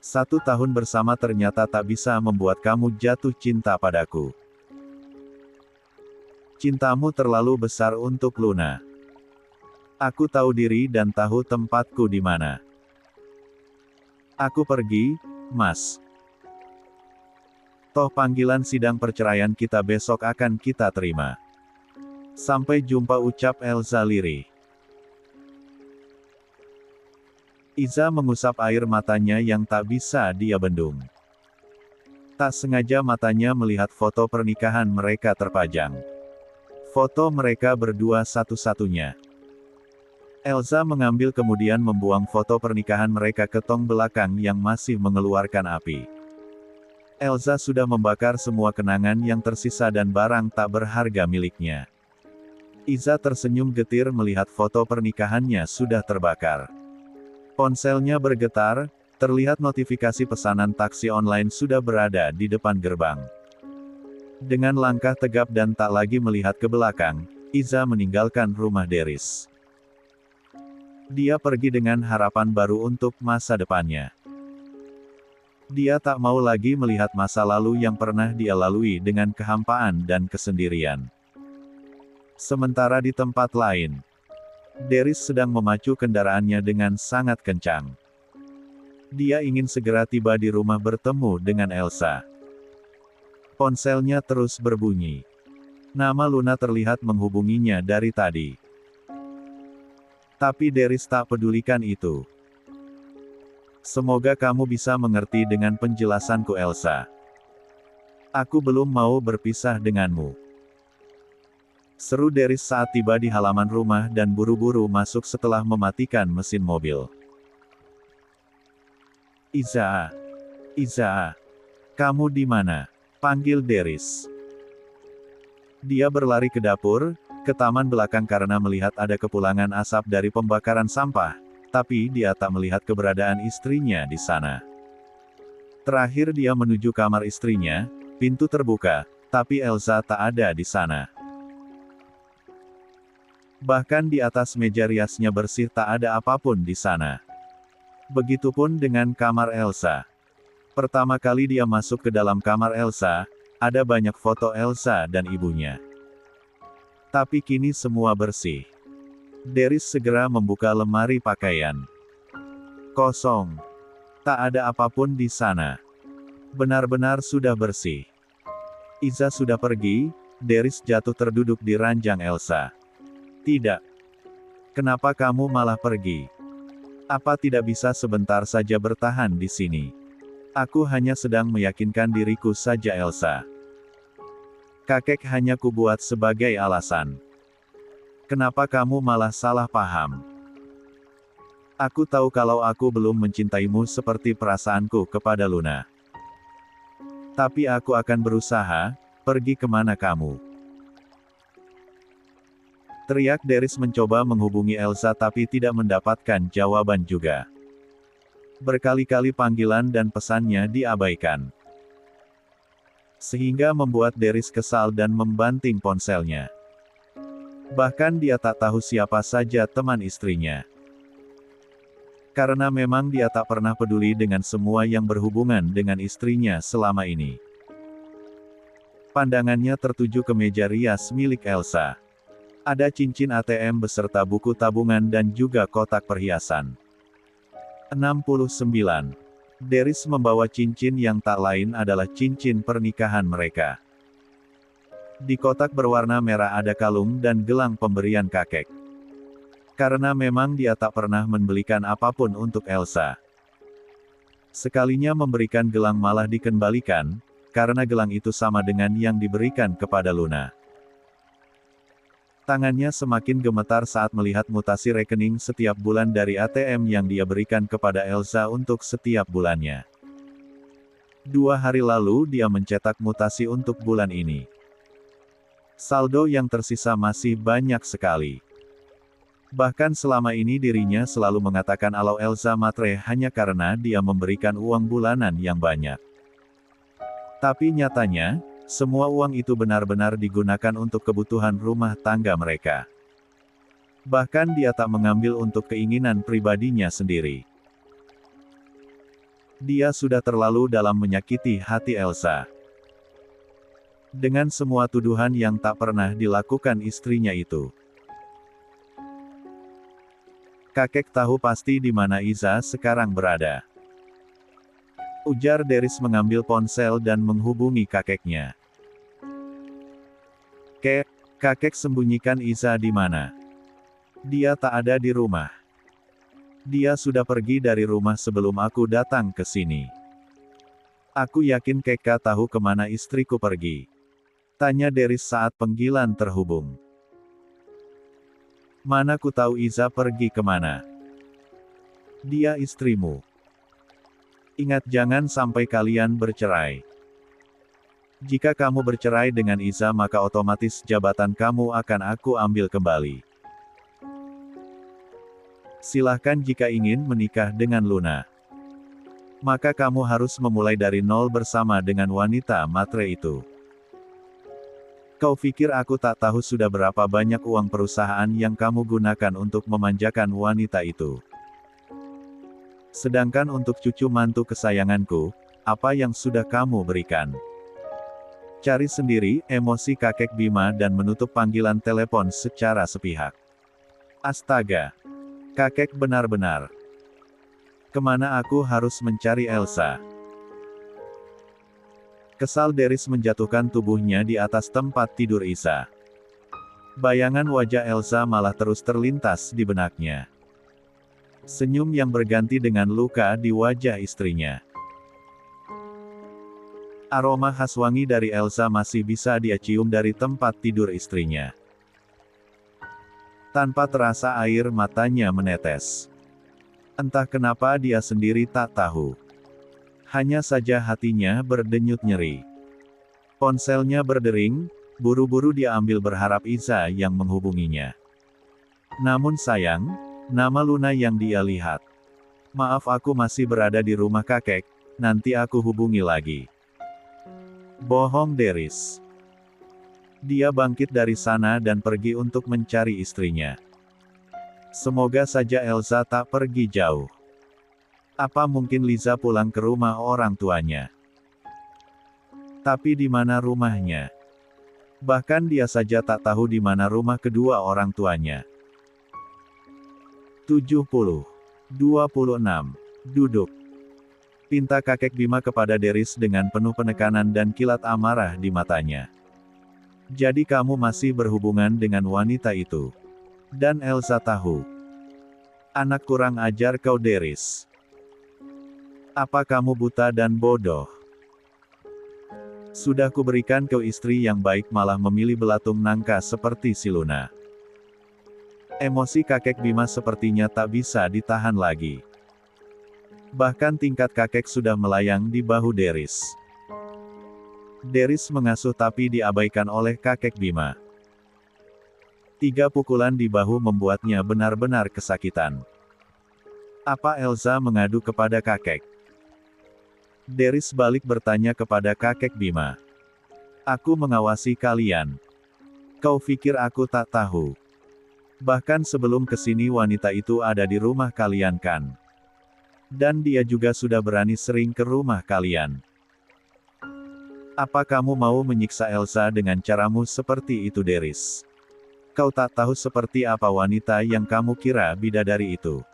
1 tahun bersama ternyata tak bisa membuat kamu jatuh cinta padaku. Cintamu terlalu besar untuk Luna. Aku tahu diri dan tahu tempatku di mana. Aku pergi, Mas. Toh panggilan sidang perceraian kita besok akan kita terima. Sampai jumpa, ucap Elsa lirih. Iza mengusap air matanya yang tak bisa dia bendung. Tak sengaja matanya melihat foto pernikahan mereka terpajang. Foto mereka berdua satu-satunya. Elsa mengambil kemudian membuang foto pernikahan mereka ke tong belakang yang masih mengeluarkan api. Elsa sudah membakar semua kenangan yang tersisa dan barang tak berharga miliknya. Iza tersenyum getir melihat foto pernikahannya sudah terbakar. Ponselnya bergetar, terlihat notifikasi pesanan taksi online sudah berada di depan gerbang. Dengan langkah tegap dan tak lagi melihat ke belakang, Iza meninggalkan rumah Deris. Dia pergi dengan harapan baru untuk masa depannya. Dia tak mau lagi melihat masa lalu yang pernah dia lalui dengan kehampaan dan kesendirian. Sementara di tempat lain, Deris sedang memacu kendaraannya dengan sangat kencang. Dia ingin segera tiba di rumah bertemu dengan Elsa. Ponselnya terus berbunyi. Nama Luna terlihat menghubunginya dari tadi. Tapi Deris tak pedulikan itu. Semoga kamu bisa mengerti dengan penjelasanku, Elsa. Aku belum mau berpisah denganmu. Seru Deris saat tiba di halaman rumah dan buru-buru masuk setelah mematikan mesin mobil. Iza. Iza. Kamu di mana? Panggil Deris. Dia berlari ke dapur, ke taman belakang karena melihat ada kepulangan asap dari pembakaran sampah, tapi dia tak melihat keberadaan istrinya di sana. Terakhir dia menuju kamar istrinya, pintu terbuka, tapi Elsa tak ada di sana. Bahkan di atas meja riasnya bersih, tak ada apapun di sana. Begitupun dengan kamar Elsa. Pertama kali dia masuk ke dalam kamar Elsa, ada banyak foto Elsa dan ibunya. Tapi kini semua bersih. Deris segera membuka lemari pakaian. Kosong. Tak ada apapun di sana. Benar-benar sudah bersih. Iza sudah pergi, Deris jatuh terduduk di ranjang Elsa. Tidak. Kenapa kamu malah pergi? Apa tidak bisa sebentar saja bertahan di sini? Aku hanya sedang meyakinkan diriku saja, Elsa. Kakek hanya kubuat sebagai alasan. Kenapa kamu malah salah paham? Aku tahu kalau aku belum mencintaimu seperti perasaanku kepada Luna. Tapi aku akan berusaha, pergi kemana kamu. Teriak Deris mencoba menghubungi Elsa tapi tidak mendapatkan jawaban juga. Berkali-kali panggilan dan pesannya diabaikan. Sehingga membuat Deris kesal dan membanting ponselnya. Bahkan dia tak tahu siapa saja teman istrinya. Karena memang dia tak pernah peduli dengan semua yang berhubungan dengan istrinya selama ini. Pandangannya tertuju ke meja rias milik Elsa. Ada cincin ATM beserta buku tabungan dan juga kotak perhiasan. 69. Deris membawa cincin yang tak lain adalah cincin pernikahan mereka. Di kotak berwarna merah ada kalung dan gelang pemberian kakek. Karena memang dia tak pernah membelikan apapun untuk Elsa. Sekalinya memberikan gelang malah dikembalikan, karena gelang itu sama dengan yang diberikan kepada Luna. Tangannya semakin gemetar saat melihat mutasi rekening setiap bulan dari ATM yang dia berikan kepada Elsa untuk setiap bulannya. 2 hari lalu dia mencetak mutasi untuk bulan ini. Saldo yang tersisa masih banyak sekali. Bahkan selama ini dirinya selalu mengatakan kalau Elsa matre hanya karena dia memberikan uang bulanan yang banyak. Tapi nyatanya, semua uang itu benar-benar digunakan untuk kebutuhan rumah tangga mereka. Bahkan dia tak mengambil untuk keinginan pribadinya sendiri. Dia sudah terlalu dalam menyakiti hati Elsa. Dengan semua tuduhan yang tak pernah dilakukan istrinya itu. Kakek tahu pasti di mana Iza sekarang berada. Ujar Deris mengambil ponsel dan menghubungi kakeknya. Kakek sembunyikan Iza di mana? Dia tak ada di rumah. Dia sudah pergi dari rumah sebelum aku datang ke sini. Aku yakin Keka tahu kemana istriku pergi. Tanya Deris saat panggilan terhubung. Mana ku tahu Iza pergi kemana? Dia istrimu. Ingat jangan sampai kalian bercerai. Jika kamu bercerai dengan Iza maka otomatis jabatan kamu akan aku ambil kembali. Silahkan jika ingin menikah dengan Luna. Maka kamu harus memulai dari nol bersama dengan wanita matre itu. Kau pikir aku tak tahu sudah berapa banyak uang perusahaan yang kamu gunakan untuk memanjakan wanita itu? Sedangkan untuk cucu mantu kesayanganku, apa yang sudah kamu berikan? Cari sendiri, emosi kakek Bima dan menutup panggilan telepon secara sepihak. Astaga! Kakek benar-benar. Kemana aku harus mencari Elsa? Kesal Deris menjatuhkan tubuhnya di atas tempat tidur Iza. Bayangan wajah Elsa malah terus terlintas di benaknya. Senyum yang berganti dengan luka di wajah istrinya. Aroma khas wangi dari Elsa masih bisa dia cium dari tempat tidur istrinya. Tanpa terasa air matanya menetes. Entah kenapa dia sendiri tak tahu. Hanya saja hatinya berdenyut nyeri. Ponselnya berdering, buru-buru dia ambil berharap Iza yang menghubunginya. Namun sayang, nama Luna yang dia lihat. Maaf aku masih berada di rumah kakek, nanti aku hubungi lagi. Bohong Deris. Dia bangkit dari sana dan pergi untuk mencari istrinya. Semoga saja Elsa tak pergi jauh. Apa mungkin Liza pulang ke rumah orang tuanya? Tapi di mana rumahnya? Bahkan dia saja tak tahu di mana rumah kedua orang tuanya. 70. 26. Duduk. Pinta kakek Bima kepada Deris dengan penuh penekanan dan kilat amarah di matanya. Jadi kamu masih berhubungan dengan wanita itu. Dan Elsa tahu. Anak kurang ajar kau Deris. Apa kamu buta dan bodoh? Sudah kuberikan kau istri yang baik malah memilih belatung nangka seperti si Luna. Emosi kakek Bima sepertinya tak bisa ditahan lagi. Bahkan tingkat kakek sudah melayang di bahu Deris. Deris mengasuh tapi diabaikan oleh kakek Bima. 3 pukulan di bahu membuatnya benar-benar kesakitan. Apa Elsa mengadu kepada kakek? Deris balik bertanya kepada kakek Bima. Aku mengawasi kalian. Kau pikir aku tak tahu? Bahkan sebelum kesini wanita itu ada di rumah kalian kan? Dan dia juga sudah berani sering ke rumah kalian. Apa kamu mau menyiksa Elsa dengan caramu seperti itu Deris? Kau tak tahu seperti apa wanita yang kamu kira bidadari itu.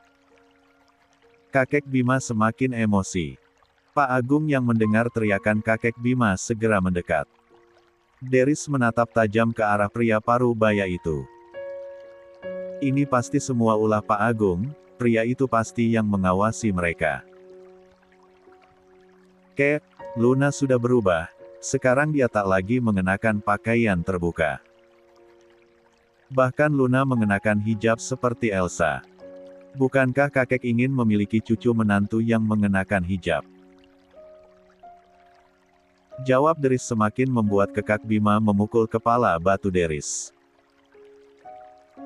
Kakek Bima semakin emosi. Pak Agung yang mendengar teriakan kakek Bima segera mendekat. Deris menatap tajam ke arah pria parubaya itu. Ini pasti semua ulah Pak Agung. Pria itu pasti yang mengawasi mereka. Luna sudah berubah, sekarang dia tak lagi mengenakan pakaian terbuka. Bahkan Luna mengenakan hijab seperti Elsa. Bukankah kakek ingin memiliki cucu menantu yang mengenakan hijab? Jawab Deris semakin membuat kekak Bima memukul kepala batu Deris.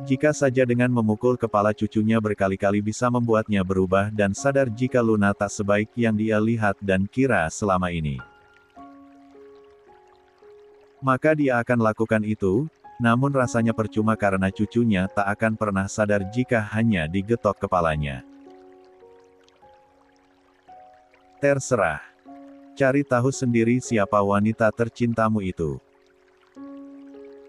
Jika saja dengan memukul kepala cucunya berkali-kali bisa membuatnya berubah dan sadar jika Luna tak sebaik yang dia lihat dan kira selama ini, maka dia akan lakukan itu, namun rasanya percuma karena cucunya tak akan pernah sadar jika hanya digetok kepalanya. Terserah. Cari tahu sendiri siapa wanita tercintamu itu.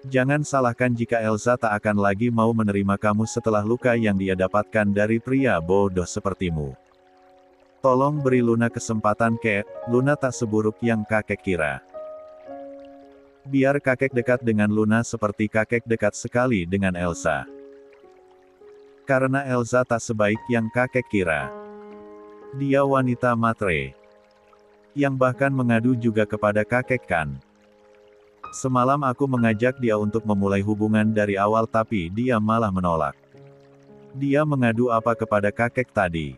Jangan salahkan jika Elsa tak akan lagi mau menerima kamu setelah luka yang dia dapatkan dari pria bodoh sepertimu. Tolong beri Luna kesempatan kek, Luna tak seburuk yang kakek kira. Biar kakek dekat dengan Luna seperti kakek dekat sekali dengan Elsa. Karena Elsa tak sebaik yang kakek kira. Dia wanita matre. Yang bahkan mengadu juga kepada kakek kan. Semalam aku mengajak dia untuk memulai hubungan dari awal tapi dia malah menolak. Dia mengadu apa kepada kakek tadi?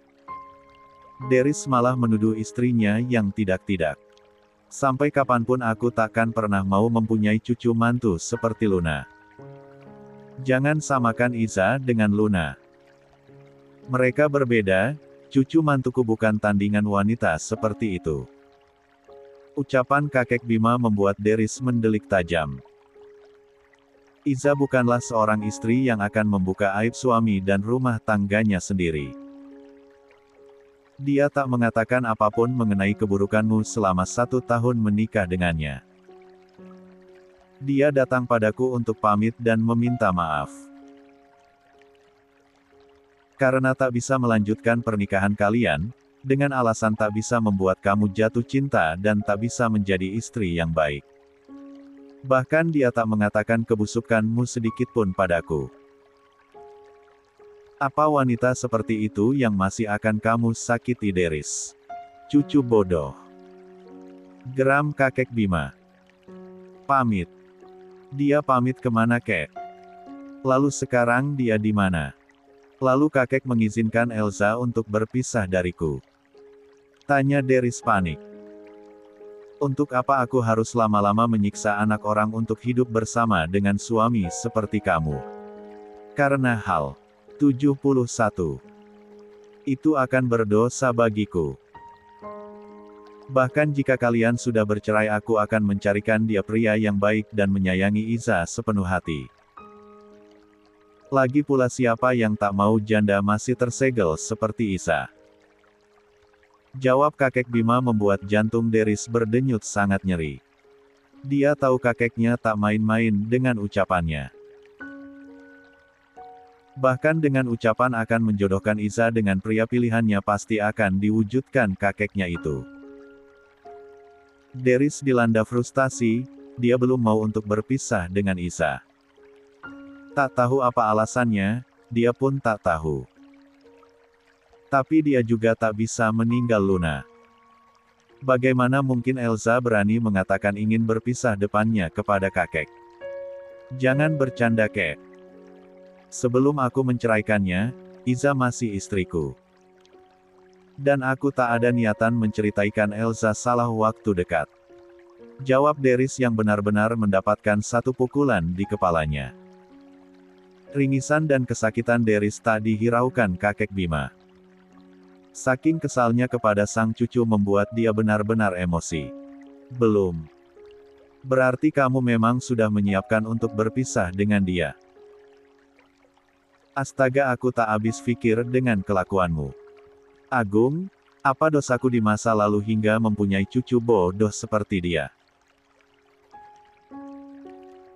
Deris malah menuduh istrinya yang tidak-tidak. Sampai kapanpun aku takkan pernah mau mempunyai cucu mantu seperti Luna. Jangan samakan Iza dengan Luna. Mereka berbeda, cucu mantuku bukan tandingan wanita seperti itu. Ucapan kakek Bima membuat Deris mendelik tajam. Iza bukanlah seorang istri yang akan membuka aib suami dan rumah tangganya sendiri. Dia tak mengatakan apapun mengenai keburukanmu selama 1 tahun menikah dengannya. Dia datang padaku untuk pamit dan meminta maaf. Karena tak bisa melanjutkan pernikahan kalian, dengan alasan tak bisa membuat kamu jatuh cinta dan tak bisa menjadi istri yang baik. Bahkan dia tak mengatakan kebusukanmu sedikitpun padaku. Apa wanita seperti itu yang masih akan kamu sakiti Deris? Cucu bodoh. Geram kakek Bima. Pamit. Dia pamit kemana kek? Lalu sekarang dia di mana? Lalu kakek mengizinkan Elsa untuk berpisah dariku. Tanya Deris panik. Untuk apa aku harus lama-lama menyiksa anak orang untuk hidup bersama dengan suami seperti kamu? Karena hal 71 itu akan berdosa bagiku. Bahkan jika kalian sudah bercerai aku akan mencarikan dia pria yang baik dan menyayangi Iza sepenuh hati. Lagi pula siapa yang tak mau janda masih tersegel seperti Iza? Jawab kakek Bima membuat jantung Deris berdenyut sangat nyeri. Dia tahu kakeknya tak main-main dengan ucapannya. Bahkan dengan ucapan akan menjodohkan Iza dengan pria pilihannya pasti akan diwujudkan kakeknya itu. Deris dilanda frustasi, dia belum mau untuk berpisah dengan Iza. Tak tahu apa alasannya, dia pun tak tahu. Tapi dia juga tak bisa meninggal Luna. Bagaimana mungkin Elsa berani mengatakan ingin berpisah depannya kepada kakek? Jangan bercanda kek. Sebelum aku menceraikannya, Iza masih istriku. Dan aku tak ada niatan menceritaikan Elsa salah waktu dekat. Jawab Deris yang benar-benar mendapatkan satu pukulan di kepalanya. Ringisan dan kesakitan Deris tak dihiraukan kakek Bima. Saking kesalnya kepada sang cucu membuat dia benar-benar emosi. Belum. Berarti kamu memang sudah menyiapkan untuk berpisah dengan dia. Astaga, aku tak habis pikir dengan kelakuanmu. Agung, apa dosaku di masa lalu hingga mempunyai cucu bodoh seperti dia?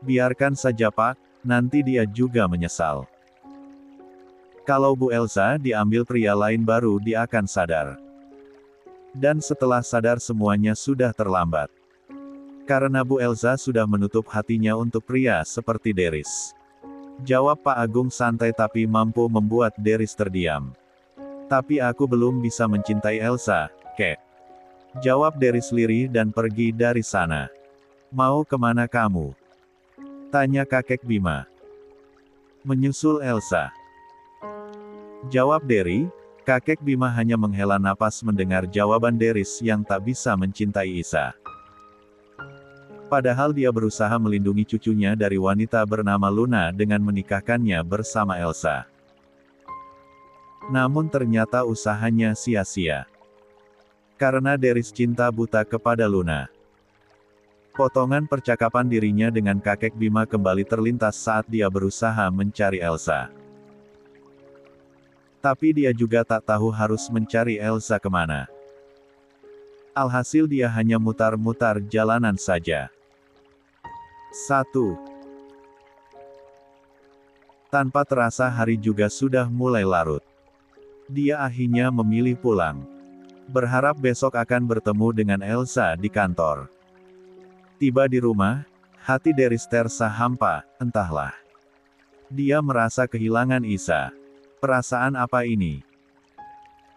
Biarkan saja Pak, nanti dia juga menyesal. Kalau Bu Elsa diambil pria lain baru dia akan sadar. Dan setelah sadar semuanya sudah terlambat. Karena Bu Elsa sudah menutup hatinya untuk pria seperti Deris. Jawab Pak Agung santai tapi mampu membuat Deris terdiam. Tapi aku belum bisa mencintai Elsa, kek. Jawab Deris lirih dan pergi dari sana. Mau kemana kamu? Tanya kakek Bima. Menyusul Elsa. Jawab Derry. Kakek Bima hanya menghela napas mendengar jawaban Deris yang tak bisa mencintai Isa. Padahal dia berusaha melindungi cucunya dari wanita bernama Luna dengan menikahkannya bersama Elsa. Namun ternyata usahanya sia-sia. Karena Deris cinta buta kepada Luna. Potongan percakapan dirinya dengan kakek Bima kembali terlintas saat dia berusaha mencari Elsa. Tapi dia juga tak tahu harus mencari Elsa kemana. Alhasil dia hanya mutar-mutar jalanan saja. 1. Tanpa terasa hari juga sudah mulai larut. Dia akhirnya memilih pulang. Berharap besok akan bertemu dengan Elsa di kantor. Tiba di rumah, hati Deris terasa hampa, entahlah. Dia merasa kehilangan Isa. Perasaan apa ini?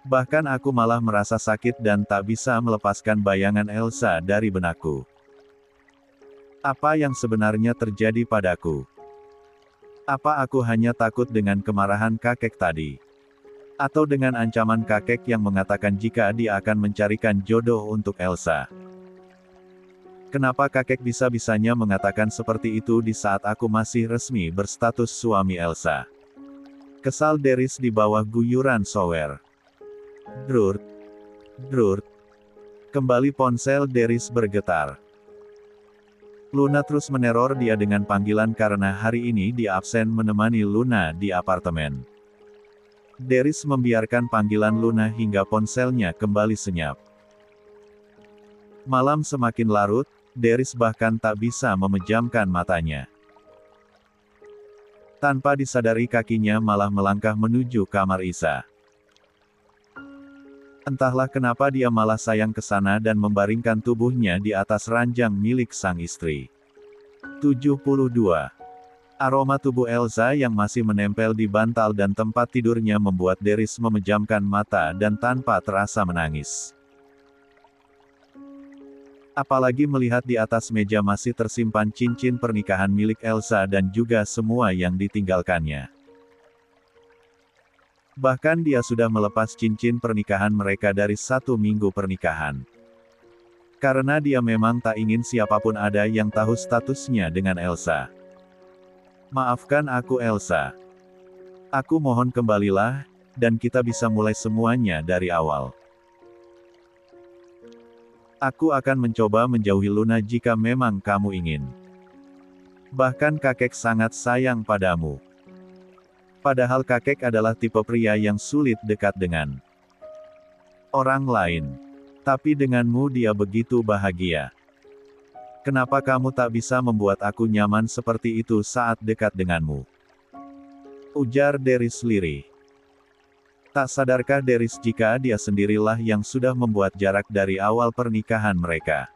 Bahkan aku malah merasa sakit dan tak bisa melepaskan bayangan Elsa dari benakku. Apa yang sebenarnya terjadi padaku? Apa aku hanya takut dengan kemarahan kakek tadi? Atau dengan ancaman kakek yang mengatakan jika dia akan mencarikan jodoh untuk Elsa? Kenapa kakek bisa-bisanya mengatakan seperti itu di saat aku masih resmi berstatus suami Elsa? Kesal Deris di bawah guyuran shower. Drurt. Drurt. Kembali ponsel Deris bergetar. Luna terus meneror dia dengan panggilan karena hari ini dia absen menemani Luna di apartemen. Deris membiarkan panggilan Luna hingga ponselnya kembali senyap. Malam semakin larut, Deris bahkan tak bisa memejamkan matanya. Tanpa disadari kakinya malah melangkah menuju kamar Isa. Entahlah kenapa dia malah sayang ke sana dan membaringkan tubuhnya di atas ranjang milik sang istri. 72. Aroma tubuh Elsa yang masih menempel di bantal dan tempat tidurnya membuat Deris memejamkan mata dan tanpa terasa menangis. Apalagi melihat di atas meja masih tersimpan cincin pernikahan milik Elsa dan juga semua yang ditinggalkannya. Bahkan dia sudah melepas cincin pernikahan mereka dari 1 minggu pernikahan. Karena dia memang tak ingin siapapun ada yang tahu statusnya dengan Elsa. Maafkan aku Elsa. Aku mohon kembalilah, dan kita bisa mulai semuanya dari awal. Aku akan mencoba menjauhi Luna jika memang kamu ingin. Bahkan kakek sangat sayang padamu. Padahal kakek adalah tipe pria yang sulit dekat dengan orang lain. Tapi denganmu dia begitu bahagia. Kenapa kamu tak bisa membuat aku nyaman seperti itu saat dekat denganmu? Ujar Deris lirih. Tak sadarkah Deris jika dia sendirilah yang sudah membuat jarak dari awal pernikahan mereka?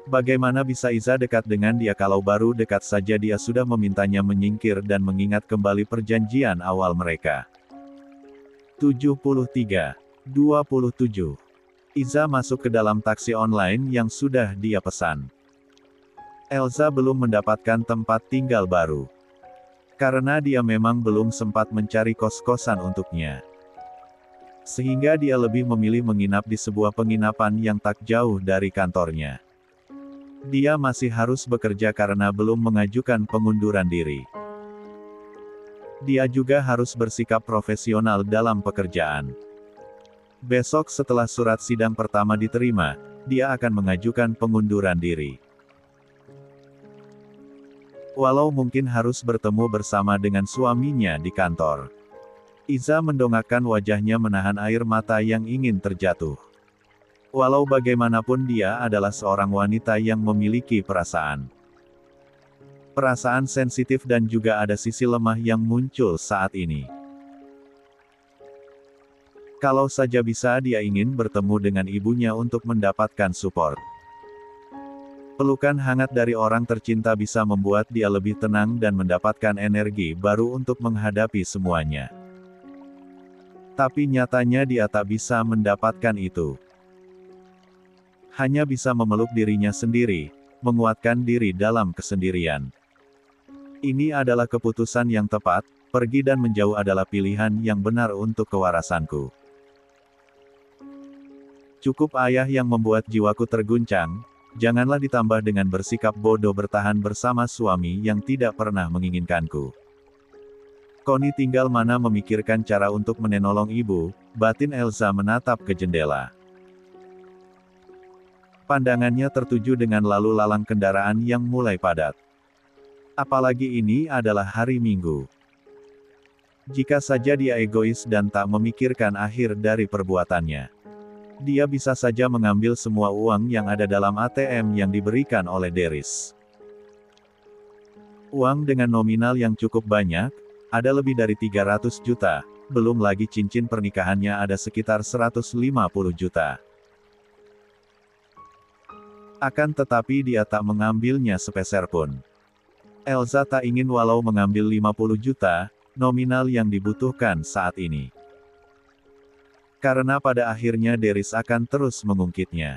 Bagaimana bisa Isa dekat dengan dia kalau baru dekat saja dia sudah memintanya menyingkir dan mengingat kembali perjanjian awal mereka? 73. 27. Iza masuk ke dalam taksi online yang sudah dia pesan. Elsa belum mendapatkan tempat tinggal baru. Karena dia memang belum sempat mencari kos-kosan untuknya. Sehingga dia lebih memilih menginap di sebuah penginapan yang tak jauh dari kantornya. Dia masih harus bekerja karena belum mengajukan pengunduran diri. Dia juga harus bersikap profesional dalam pekerjaan. Besok setelah surat sidang pertama diterima, dia akan mengajukan pengunduran diri. Walau mungkin harus bertemu bersama dengan suaminya di kantor. Iza mendongakkan wajahnya menahan air mata yang ingin terjatuh. Walau bagaimanapun dia adalah seorang wanita yang memiliki perasaan. Perasaan sensitif dan juga ada sisi lemah yang muncul saat ini. Kalau saja bisa dia ingin bertemu dengan ibunya untuk mendapatkan support. Pelukan hangat dari orang tercinta bisa membuat dia lebih tenang dan mendapatkan energi baru untuk menghadapi semuanya. Tapi nyatanya dia tak bisa mendapatkan itu. Hanya bisa memeluk dirinya sendiri, menguatkan diri dalam kesendirian. Ini adalah keputusan yang tepat, pergi dan menjauh adalah pilihan yang benar untuk kewarasanku. Cukup ayah yang membuat jiwaku terguncang, janganlah ditambah dengan bersikap bodoh bertahan bersama suami yang tidak pernah menginginkanku. Connie tinggal mana memikirkan cara untuk menolong ibu, batin Elsa menatap ke jendela. Pandangannya tertuju dengan lalu lalang kendaraan yang mulai padat. Apalagi ini adalah hari Minggu. Jika saja dia egois dan tak memikirkan akhir dari perbuatannya, dia bisa saja mengambil semua uang yang ada dalam ATM yang diberikan oleh Deris. Uang dengan nominal yang cukup banyak, ada lebih dari 300 juta, belum lagi cincin pernikahannya ada sekitar 150 juta. Akan tetapi dia tak mengambilnya sepeser pun. Elsa tak ingin walau mengambil 50 juta, nominal yang dibutuhkan saat ini. Karena pada akhirnya Deris akan terus mengungkitnya.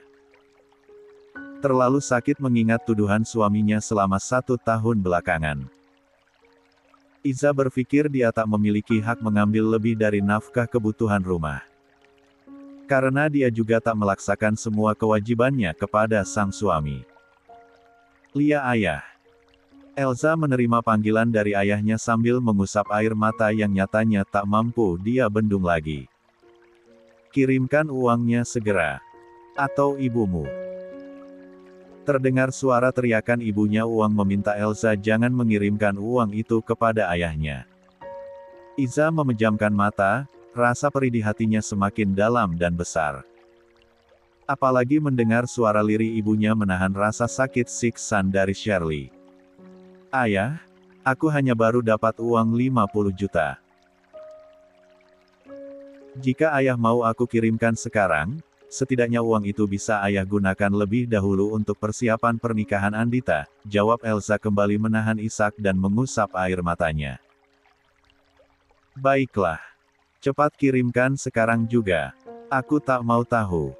Terlalu sakit mengingat tuduhan suaminya selama 1 tahun belakangan. Iza berpikir dia tak memiliki hak mengambil lebih dari nafkah kebutuhan rumah. Karena dia juga tak melaksakan semua kewajibannya kepada sang suami. Lia ayah. Elsa menerima panggilan dari ayahnya sambil mengusap air mata yang nyatanya tak mampu dia bendung lagi. Kirimkan uangnya segera. Atau ibumu. Terdengar suara teriakan ibunya. Uang meminta Elsa jangan mengirimkan uang itu kepada ayahnya. Iza memejamkan mata, rasa perih di hatinya semakin dalam dan besar. Apalagi mendengar suara lirih ibunya menahan rasa sakit siksan dari Shirley. Ayah, aku hanya baru dapat uang 50 juta. Jika ayah mau aku kirimkan sekarang, setidaknya uang itu bisa ayah gunakan lebih dahulu untuk persiapan pernikahan Andita, jawab Elsa kembali menahan isak dan mengusap air matanya. Baiklah. Cepat kirimkan sekarang juga. Aku tak mau tahu.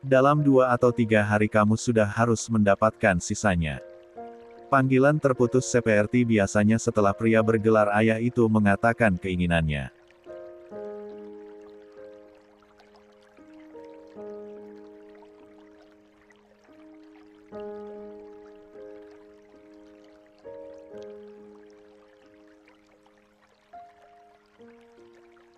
Dalam 2 atau 3 hari kamu sudah harus mendapatkan sisanya. Panggilan terputus seperti biasanya setelah pria bergelar ayah itu mengatakan keinginannya.